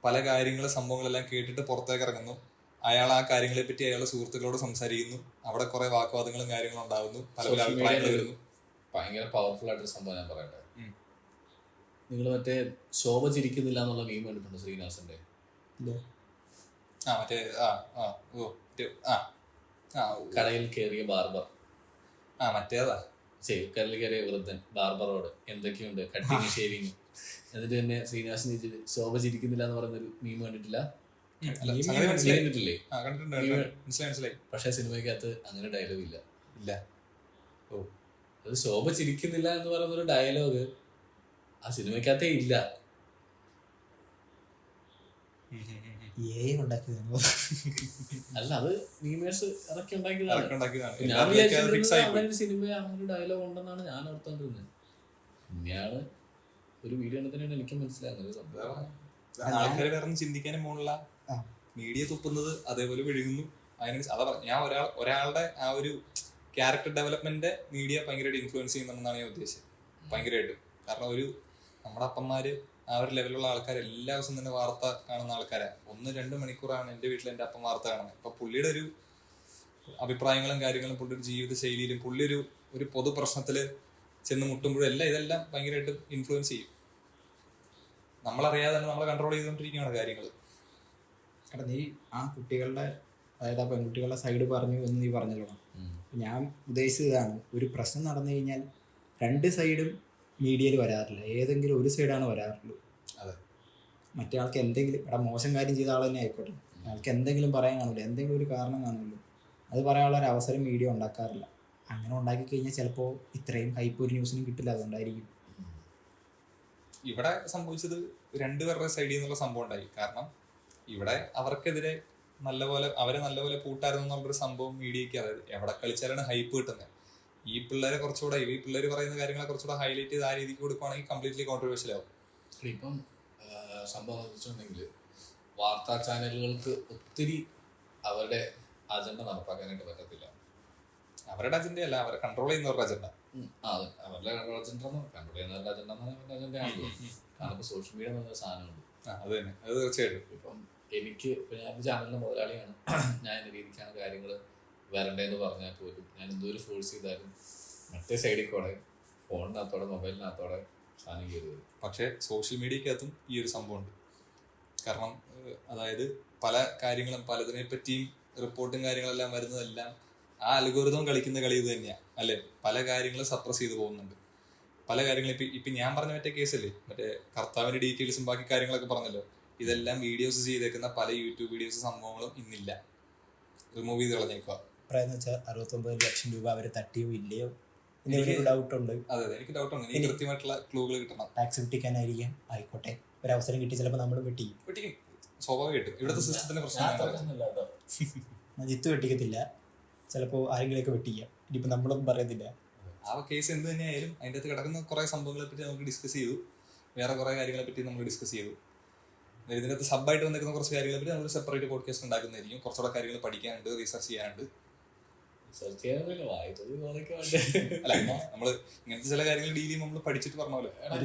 പല കാര്യങ്ങളും സംഭവങ്ങളെല്ലാം കേട്ടിട്ട് പുറത്തേക്ക് ഇറങ്ങുന്നു. അയാൾ ആ കാര്യങ്ങളെ പറ്റി അയാളുടെ സുഹൃത്തുക്കളോട് സംസാരിക്കുന്നു. അവിടെ കുറെ വാഗ്വാദങ്ങളും കാര്യങ്ങളും ഉണ്ടാകുന്നു, പല പല അഭിപ്രായങ്ങൾ വരുന്നു. ഭയങ്കര പവർഫുൾ ആയിട്ടൊരു സംഭവം ഞാൻ പറയട്ടെ. നിങ്ങൾ മറ്റേ ശോഭ ചിരിക്കുന്നില്ല എന്നുള്ള മീം കണ്ടിട്ടുണ്ട് ശ്രീനിവാസന്റെ? കടയിൽ കയറിയ ബാർബർ, മറ്റേതാ കടലിൽ കയറിയ വൃദ്ധൻ ബാർബറോട് എന്തൊക്കെയുണ്ട് കട്ടിങ് ഷേവിങ്, എന്നിട്ട് തന്നെ ശ്രീനിവാസൻ ചോദിച്ചത് ശോഭ ചിരിക്കുന്നില്ല എന്ന് പറയുന്നൊരു മീം കണ്ടിട്ടില്ല? പക്ഷെ സിനിമയ്ക്കകത്ത് അങ്ങനെ ഡയലോഗ് ഇല്ല. അത് ശോഭ ചിരിക്കുന്നില്ല എന്ന് പറയുന്ന ഒരു ഡയലോഗ് ആ സിനിമയ്ക്കകത്തേ ഇല്ല. അല്ല, അത് മീമേഴ്സ് ഇറക്കി ഉണ്ടാക്കിയതാണ്. ഞാൻ വിചാരിച്ചിരുന്നത് സിനിമ അങ്ങനെ ഡയലോഗ് ഉണ്ടെന്നാണ് ഞാൻ ഓർത്തോണ്ടിരുന്നത്. പിന്നെയാണ് ഒരു വീഡിയോ തന്നെയാണ് എനിക്ക് മനസ്സിലാകുന്നത്. ആൾക്കാർ വേറെ ചിന്തിക്കാനും പോലുള്ള മീഡിയ തുപ്പുന്നത് അതേപോലെ വിഴുകുന്നു. അതാ പറഞ്ഞു, ഞാൻ ഒരാളുടെ ആ ഒരു ക്യാരക്ടർ ഡെവലപ്മെന്റ് മീഡിയ ഭയങ്കരമായിട്ട് ഇൻഫ്ലുവൻസ് ചെയ്യുന്നുണ്ടെന്നാണ് ഞാൻ ഉദ്ദേശിച്ചത്. ഭയങ്കരമായിട്ട്. കാരണം നമ്മുടെ അപ്പന്മാര് ആ ഒരു ലെവലുള്ള ആൾക്കാർ എല്ലാ ദിവസവും തന്നെ വാർത്ത കാണുന്ന ആൾക്കാരാണ്. 1-2 മണിക്കൂറാണ് എൻ്റെ വീട്ടിൽ എൻ്റെ അപ്പം വാർത്ത കാണുന്നത്. അപ്പൊ പുള്ളിയുടെ ഒരു അഭിപ്രായങ്ങളും കാര്യങ്ങളും, പുള്ളിയുടെ ജീവിത ശൈലിയിലും, പുള്ളി ഒരു പൊതു പ്രശ്നത്തില് ചെന്ന് മുട്ടുമ്പോഴും ഇതെല്ലാം ഭയങ്കരമായിട്ട് ഇൻഫ്ലുവൻസ് ചെയ്യും. നമ്മളറിയാതെ തന്നെ നമ്മളെ കൺട്രോൾ ചെയ്തുകൊണ്ടിരിക്കുകയാണ് കാര്യങ്ങൾ. എടാ, നീ ആ കുട്ടികളുടെ, അതായത് ആ പെൺകുട്ടികളുടെ സൈഡ് പറഞ്ഞു എന്ന് നീ പറഞ്ഞല്ലോ. ഞാൻ ഉദ്ദേശിച്ചതാണ്, ഒരു പ്രശ്നം നടന്നു കഴിഞ്ഞാൽ 2 സൈഡും മീഡിയയിൽ വരാറില്ല, ഏതെങ്കിലും ഒരു സൈഡാണ് വരാറുള്ളൂ. അതെ, മറ്റേ ആൾക്ക് എന്തെങ്കിലും, മോശം കാര്യം ചെയ്ത ആൾ തന്നെ ആയിക്കോട്ടെ, ആൾക്ക് എന്തെങ്കിലും പറയാൻ കാണില്ല, എന്തെങ്കിലും ഒരു കാരണം കാണുമല്ലോ. അത് പറയാനുള്ള ഒരു അവസരം മീഡിയ ഉണ്ടാക്കാറില്ല. അങ്ങനെ ഉണ്ടാക്കി കഴിഞ്ഞാൽ ചിലപ്പോൾ ഇത്രയും ഹൈപ്പ് ഒരു ന്യൂസിനും കിട്ടില്ല. അതുകൊണ്ടായിരിക്കും ഇവിടെ സംഭവിച്ചത്. 2 പേരുടെ സൈഡിൽ നിന്നുള്ള സംഭവം ഉണ്ടായി. കാരണം ഇവിടെ അവർക്കെതിരെ അവരെ നല്ലപോലെ പൂട്ടായിരുന്നു എന്നുള്ളൊരു സംഭവം മീഡിയയ്ക്ക്. അതായത് എവിടെ കളിച്ചാലാണ് ഹൈപ്പ് കിട്ടുന്നത്. ഈ പിള്ളേരെ കുറച്ചുകൂടെ, ഈ പിള്ളേർ പറയുന്ന കാര്യങ്ങളെ കുറച്ചുകൂടെ ഹൈലൈറ്റ് ചെയ്ത് ആ രീതിക്ക് കൊടുക്കുവാണെങ്കിൽ കംപ്ലീറ്റ്ലി കോൺട്രവേഴ്ഷ്യൽ ആവും. ഇപ്പം സംഭവം വെച്ചിട്ടുണ്ടെങ്കിൽ വാർത്താ ചാനലുകൾക്ക് ഒത്തിരി അവരുടെ അജണ്ട നടപ്പാക്കാനായിട്ട് പറ്റത്തില്ല. അവരുടെ അജണ്ടയല്ല, അവരെ കൺട്രോൾ ചെയ്യുന്നവരുടെ അജണ്ട. അവരുടെ കൺട്രോൾ ചെയ്യുന്നവരുടെ അജണ്ട അജണ്ടയാണല്ലോ. കാരണം ഇപ്പൊ സോഷ്യൽ മീഡിയ എന്ന സാധനമുണ്ട്. അത് തന്നെ, അത് തീർച്ചയായിട്ടും. ഇപ്പം ഞാൻ ചാനലിന്റെ മുതലാളിയാണ്. ഞാൻ എൻ്റെ രീതിക്കാണ് കാര്യങ്ങൾ വരണ്ടേന്ന് പറഞ്ഞാൽ പോലും ഞാൻ എന്തോരം ഫോഴ്സ് ചെയ്താലും മറ്റേ സൈഡിൽ കൂടെ ഫോണിനകത്തോടെ മൊബൈലിനകത്തോടെ സാധനം കയറി വരും. പക്ഷേ സോഷ്യൽ മീഡിയക്കകത്തും ഈ ഒരു സംഭവമുണ്ട്. കാരണം അതായത് പല കാര്യങ്ങളും, പലതിനെ പറ്റിയും റിപ്പോർട്ടും കാര്യങ്ങളെല്ലാം വരുന്നതെല്ലാം ആ അൽഗോരിതം കളിക്കുന്ന കളി ഇത് തന്നെയാണ്, അല്ലേ? പല കാര്യങ്ങളും സപ്രസ് ചെയ്ത് പോകുന്നുണ്ട്. പല കാര്യങ്ങളും ഇപ്പം ഞാൻ പറഞ്ഞ മറ്റേ കേസല്ലേ, മറ്റേ കർത്താവിൻ്റെ ഡീറ്റെയിൽസും ബാക്കി കാര്യങ്ങളൊക്കെ പറഞ്ഞല്ലോ, ഇതെല്ലാം വീഡിയോസ് ചെയ്തേക്കുന്ന പല യൂട്യൂബ് വീഡിയോസ് സംഭവങ്ങളും ഇന്നില്ല, റിമൂവ് ചെയ്ത് കളഞ്ഞേക്കുക. 69 ലക്ഷം രൂപ അവർ തട്ടിയോ ഇല്ലയോ ഡൗട്ടുണ്ട്. അതെ, എനിക്ക് ഡൗട്ടുണ്ട്. എനിക്ക് കൃത്യമായിട്ടുള്ള ക്ലൂകൾ കിട്ടണം. ടാക്സ് വെട്ടിക്കാനായിരിക്കും, ആയിക്കോട്ടെ, ഒരവസരം കിട്ടി ചിലപ്പോൾ നമ്മൾ വെട്ടിക്കും. സ്വാഭാവികമായിട്ടും ഇവിടുത്തെ സിസ്റ്റത്തിന്റെ പ്രശ്നം. ജിത്ത് വെട്ടിക്കത്തില്ല, ചിലപ്പോൾ ആരെങ്കിലുമൊക്കെ വെട്ടിക്കാം. ഇനിയിപ്പോൾ നമ്മളൊന്നും പറയത്തില്ല. ആ കേസ് എന്ത് തന്നെയായാലും അതിൻ്റെ അകത്ത് കിടക്കുന്ന കുറേ സംഭവങ്ങളെ പറ്റി നമുക്ക് ഡിസ്കസ് ചെയ്തു. വേറെ കുറേ കാര്യങ്ങളെ പറ്റി നമ്മൾ ഡിസ്കസ് ചെയ്തു. ഇതിനകത്ത് സബ്ബായിട്ട് വന്നിരിക്കുന്ന കുറച്ച് കാര്യങ്ങളെ പറ്റി നമ്മൾ സെപ്പറേറ്റ് പോഡ്കാസ്റ്റ് ഉണ്ടാക്കുന്നതായിരിക്കും. കുറച്ചുകൂടെ കാര്യങ്ങൾ പഠിക്കാനുണ്ട്, റിസർച്ച് ചെയ്യാനുണ്ട്. അല്ല, നമ്മള് ഇങ്ങനത്തെ ചില കാര്യങ്ങൾ ഡീൽ ചെയ്യുമ്പോൾ നമ്മൾ പഠിച്ചിട്ട് പറഞ്ഞ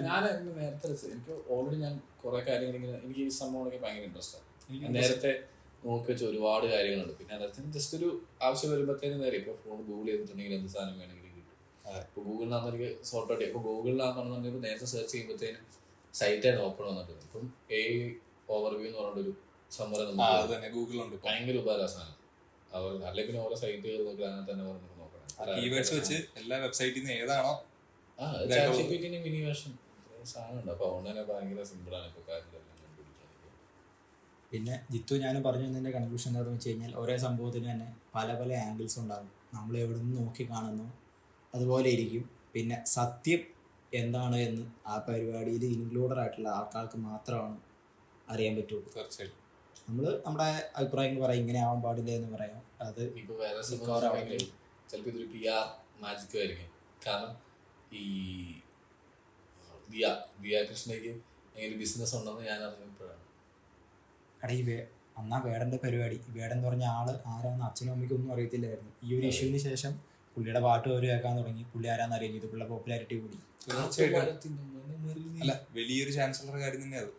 ഞാൻ നേരത്തെ എനിക്ക് ഓൾറെഡി ഞാൻ കുറെ കാര്യങ്ങൾ ഇങ്ങനെ, എനിക്ക് ഈ സംഭവങ്ങളൊക്കെ ഭയങ്കര ഇൻട്രസ്റ്റ് ആണ്. നേരത്തെ നോക്കി വെച്ച ഒരുപാട് കാര്യങ്ങളുണ്ട്. പിന്നെ അതിനകത്ത് ജസ്റ്റ് ഒരു ആവശ്യം വരുമ്പോഴത്തേനും നേരെ ഇപ്പോൾ ഫോൺ ഗൂഗിൾ ചെയ്തിട്ടുണ്ടെങ്കിൽ എന്ത് സാധനം വേണമെങ്കിലും കിട്ടും. ഇപ്പോൾ ഗൂഗിളിലാണെന്ന് എനിക്ക് സോർട്ട് ഔട്ട് ചെയ്യും. ഇപ്പോൾ ഗൂഗിളിലാണെന്നുണ്ടെങ്കിൽ നേരത്തെ സെർച്ച് ചെയ്യുമ്പോഴത്തേനും സൈറ്റാണ് ഓപ്പൺ വന്നിട്ടുണ്ട്. ഇപ്പം ഓവർവ്യൂ എന്ന് പറഞ്ഞൊരു സംഭവം ഗൂഗിളുണ്ട്. ഭയങ്കര ഉപകാര സാധനം. അല്ലെങ്കിൽ പിന്നെ ഓരോ സൈറ്റ് നോക്കി അങ്ങനെ തന്നെ നോക്കണം. കീവേഡ്സ് വെച്ച് എല്ലാ വെബ്സൈറ്റിൽ നിന്ന് ഏതാണോ മിനി വേർഷൻ സാധനം ഉണ്ട്. അപ്പോൾ ഓൺലൈൻ ഭയങ്കര സിമ്പിളാണ് ഇപ്പോൾ കാര്യങ്ങളെല്ലാം കണ്ടുപിടിക്കാൻ. പിന്നെ ജിത്തു ഞാനും പറഞ്ഞു തന്നതിൻ്റെ കൺക്ലൂഷൻ എന്താണെന്ന് വെച്ച് കഴിഞ്ഞാൽ ഓരോ സംഭവത്തിന് തന്നെ പല പല ആംഗിൾസ് ഉണ്ടാകും. നമ്മൾ എവിടെ നിന്ന് നോക്കി കാണുന്നു അതുപോലെ ഇരിക്കും. പിന്നെ സത്യം എന്താണ് എന്ന് ആ പരിപാടിയിൽ ഇൻക്ലൂഡഡ് ആയിട്ടുള്ള ആൾക്കാർക്ക് മാത്രമാണ് അറിയാൻ പറ്റുള്ളൂ. തീർച്ചയായിട്ടും നമ്മൾ നമ്മുടെ അഭിപ്രായങ്ങൾ പറയാം, ഇങ്ങനെ ആവാൻ പാടില്ല എന്ന് പറയാം. അത് ഇപ്പോൾ വേറെ ചിലപ്പോൾ ഇതൊരു PR മാജിക്കും ആയിരിക്കും. കാരണം ഈ ദിയ കൃഷ്ണയ്ക്ക് എങ്ങനെ ബിസിനസ് ഉണ്ടെന്ന് ഞാൻ അറിഞ്ഞപ്പോഴാണ്. അന്നാ വേടൻ്റെ പരിപാടി, വേടൻ എന്ന് പറഞ്ഞ ആള് ആരാന്ന് അച്ഛനും അമ്മയ്ക്കും ഒന്നും അറിയത്തില്ലായിരുന്നു. ഈ ഒരു ഇഷ്യൂവിന് ശേഷം പുള്ളിയുടെ പാട്ട് ഒരു കേൾക്കാൻ തുടങ്ങി, പുള്ളി ആരാന്ന് അറിയാൻ ചെയ്തു, പുള്ളിയുടെ പോപ്പുലാരിറ്റി കൂടി. അല്ല, വലിയൊരു ചാൻസ് ഉള്ള കാര്യം തന്നെ അത്.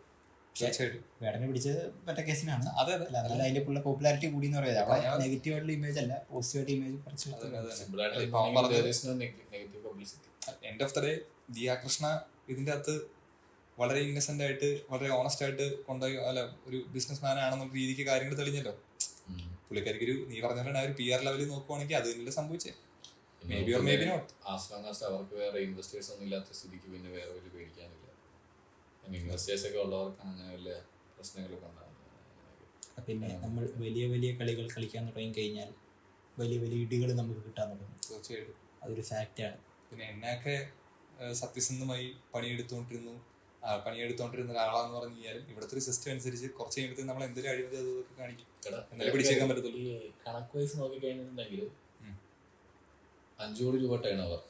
തീർച്ചയായിട്ടും വേടനെ പിടിച്ചത് മറ്റേ കേസിനാണ്. അതെ അതെ അല്ലാതെ അതിന്റെ ഫുള്ള പോപ്പുലാരിറ്റി കൂടി എന്ന് പറയുന്നത് അവിടെ നെഗറ്റീവ് ആയിട്ടുള്ള ഇമേജ് അല്ല, പോസിറ്റീവ് ആയിട്ട് ഇമേജ് കുറച്ച് negative publicity. End of the day Diya Krishna ഇതിന്റെ അകത്ത് വളരെ ഇന്നസെന്റ് ആയിട്ട് വളരെ ഓണസ്റ്റ് ആയിട്ട് കൊണ്ടുപോയി അല്ല ഒരു ബിസിനസ് മാൻ ആണെന്നുള്ള രീതിക്ക് കാര്യങ്ങൾ തെളിഞ്ഞല്ലോ. പുള്ളിക്കാരിക്ക് ഒരു നീ പറഞ്ഞ പോലെ ഒരു PR ലെവലിൽ നോക്കുവാണെങ്കിൽ അത് തന്നെയല്ലേ സംഭവിച്ചേ. Maybe or maybe not. അവർക്ക് വേറെ ഇൻവെസ്റ്റേഴ്സ് ഒന്നും ഇല്ലാത്ത സ്ഥിതിക്ക് പിന്നെ വേറെ വലിയ പേടിക്കാനില്ല. ഇൻവെസ്റ്റേഴ്സ് ഒക്കെ ഉള്ളവർക്ക് അങ്ങനെ വലിയ പ്രശ്നങ്ങളൊക്കെ ഉണ്ടാകും. പിന്നെ നമ്മൾ വലിയ വലിയ കളികൾ കളിക്കാൻ തുടങ്ങി കഴിഞ്ഞാൽ വലിയ വലിയ ഇടികൾ നമുക്ക് കിട്ടാൻ തുടങ്ങും. തീർച്ചയായിട്ടും അതൊരു ഫാക്റ്റാണ്. പിന്നെ എന്നെയൊക്കെ സത്യസന്ധമായി പണിയെടുത്തോണ്ടിരുന്ന ഒരാളാന്ന് പറഞ്ഞു കഴിഞ്ഞാലും ഇവിടുത്തെ ഒരു സിസ്റ്റം അനുസരിച്ച് കുറച്ച് കഴിയുമ്പോഴത്തേക്ക് നമ്മൾ എന്തൊരു അഴിമതി അതൊക്കെ കാണിക്കും. എന്നാലും പിടിച്ചേക്കാൻ പറ്റത്തുള്ളൂ. ഈ കണക്ക് വയസ്സ് നോക്കിക്കഴിഞ്ഞിട്ടുണ്ടെങ്കിൽ 5 കോടി രൂപ ടേൺ ഓവർ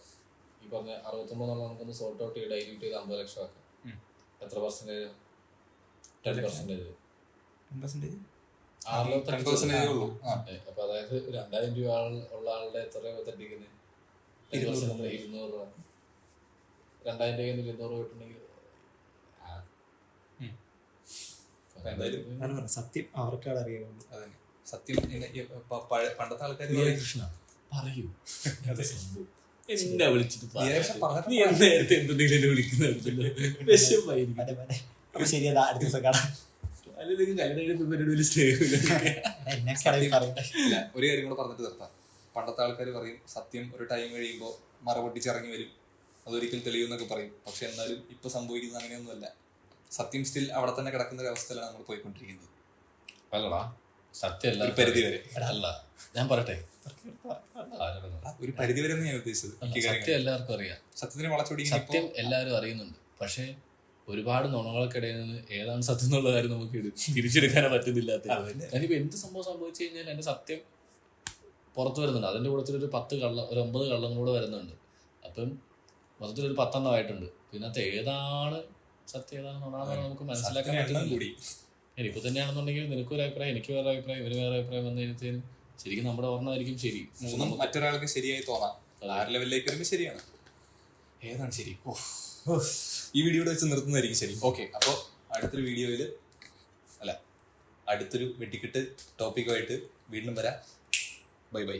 ഈ പറഞ്ഞ 69 നമുക്കൊന്ന് സോർട്ട് ഔട്ട് ചെയ്ത് ഡൈല്യൂട്ട് ചെയ്ത് 50 ലക്ഷം ആക്കാം. എത്ര പെർസെന്റേജ്? 10%. 10% ഉള്ളൂ. അപ്പൊ അതായത് 2000 രൂപ ഉള്ള ആളുടെ എത്ര തട്ടിക്കുന്നത്? 200 രൂപ. 2000 രൂപ 200 രൂപ കിട്ടുന്നെങ്കിൽ സത്യം അവർക്കാണ് അറിയാവുള്ളൂ. സത്യം പണ്ടത്തെ ആൾക്കാർ കൃഷ്ണ പറയൂ എന്നെ വിളിച്ചിട്ട് നീ നേരത്തെ എന്തെങ്കിലും വിളിക്കുന്നത്. അപ്പൊ ശരിയതാ, അടുത്ത ദിവസം കാണാം. ഒരു കാര്യം കൂടെ പറഞ്ഞിട്ട് നിർത്താം. പണ്ടത്തെ ആൾക്കാർ പറയും സത്യം ഒരു ടൈം കഴിയുമ്പോൾ മറ പൊട്ടിച്ചിറങ്ങി വരും, അതൊരിക്കൽ തെളിയുമെന്നൊക്കെ പറയും. പക്ഷെ എന്നാലും ഇപ്പൊ സംഭവിക്കുന്നത് അങ്ങനെയൊന്നുമല്ല. സത്യം സ്റ്റിൽ അവിടെ തന്നെ കിടക്കുന്ന ഒരു അവസ്ഥയിലാണ് നമ്മൾ പോയിക്കൊണ്ടിരിക്കുന്നത്. അല്ലടാ സത്യം ഒരു പരിധി വരെ. അല്ല ഞാൻ പറയട്ടെ, ഒരു പരിധി വരെ ഞാൻ ഉദ്ദേശിച്ചത്. സത്യം എല്ലാവർക്കും അറിയാം. സത്യത്തിന് വളച്ചൊടി സത്യം എല്ലാവരും അറിയുന്നുണ്ട്. പക്ഷെ ഒരുപാട് നുണകൾക്കിടയിൽ നിന്ന് ഏതാണ് സത്യം എന്നുള്ള കാര്യം നമുക്ക് തിരിച്ചെടുക്കാനേ പറ്റുന്നില്ലാത്ത. ഞാനിപ്പോ എന്ത് സംഭവം സംഭവിച്ചു കഴിഞ്ഞാൽ എന്റെ സത്യം പുറത്തു വരുന്നുണ്ട്. അതിന്റെ കൂട്ടത്തിൽ ഒരു 9 കള്ളം കൂടെ വരുന്നുണ്ട്. അപ്പം മൊത്തത്തിൽ ഒരു 10 ആയിട്ടുണ്ട്. പിന്നെ ഏതാണ് സത്യം ഏതാണ് നുണാന്ന് നമുക്ക് മനസ്സിലാക്കാൻ പറ്റുന്നില്ല. ഇപ്പൊ തന്നെയാണെന്നുണ്ടെങ്കിൽ നിനക്കൊരു അഭിപ്രായം, എനിക്ക് വേറെ അഭിപ്രായം, ഇവര് വേറെ അഭിപ്രായം വന്നതിനു ശരിക്കും നമ്മുടെ ഓർമ്മയായിരിക്കും ശരി. മറ്റൊരാൾക്ക് ശരിയായി തോന്നാം. ആ ലെവലിലേക്ക് വരുമ്പോൾ ശരിയാണ്. ഏതാണ് ശരി? ഈ വീഡിയോയുടെ വെച്ച് നിർത്തുന്നതായിരിക്കും ശരി. ഓക്കെ, അപ്പോൾ അടുത്തൊരു വീഡിയോയിൽ അടുത്തൊരു വെട്ടിക്കെട്ട് ടോപ്പിക്കുമായിട്ട് വീണ്ടും വരാം. Bye bye.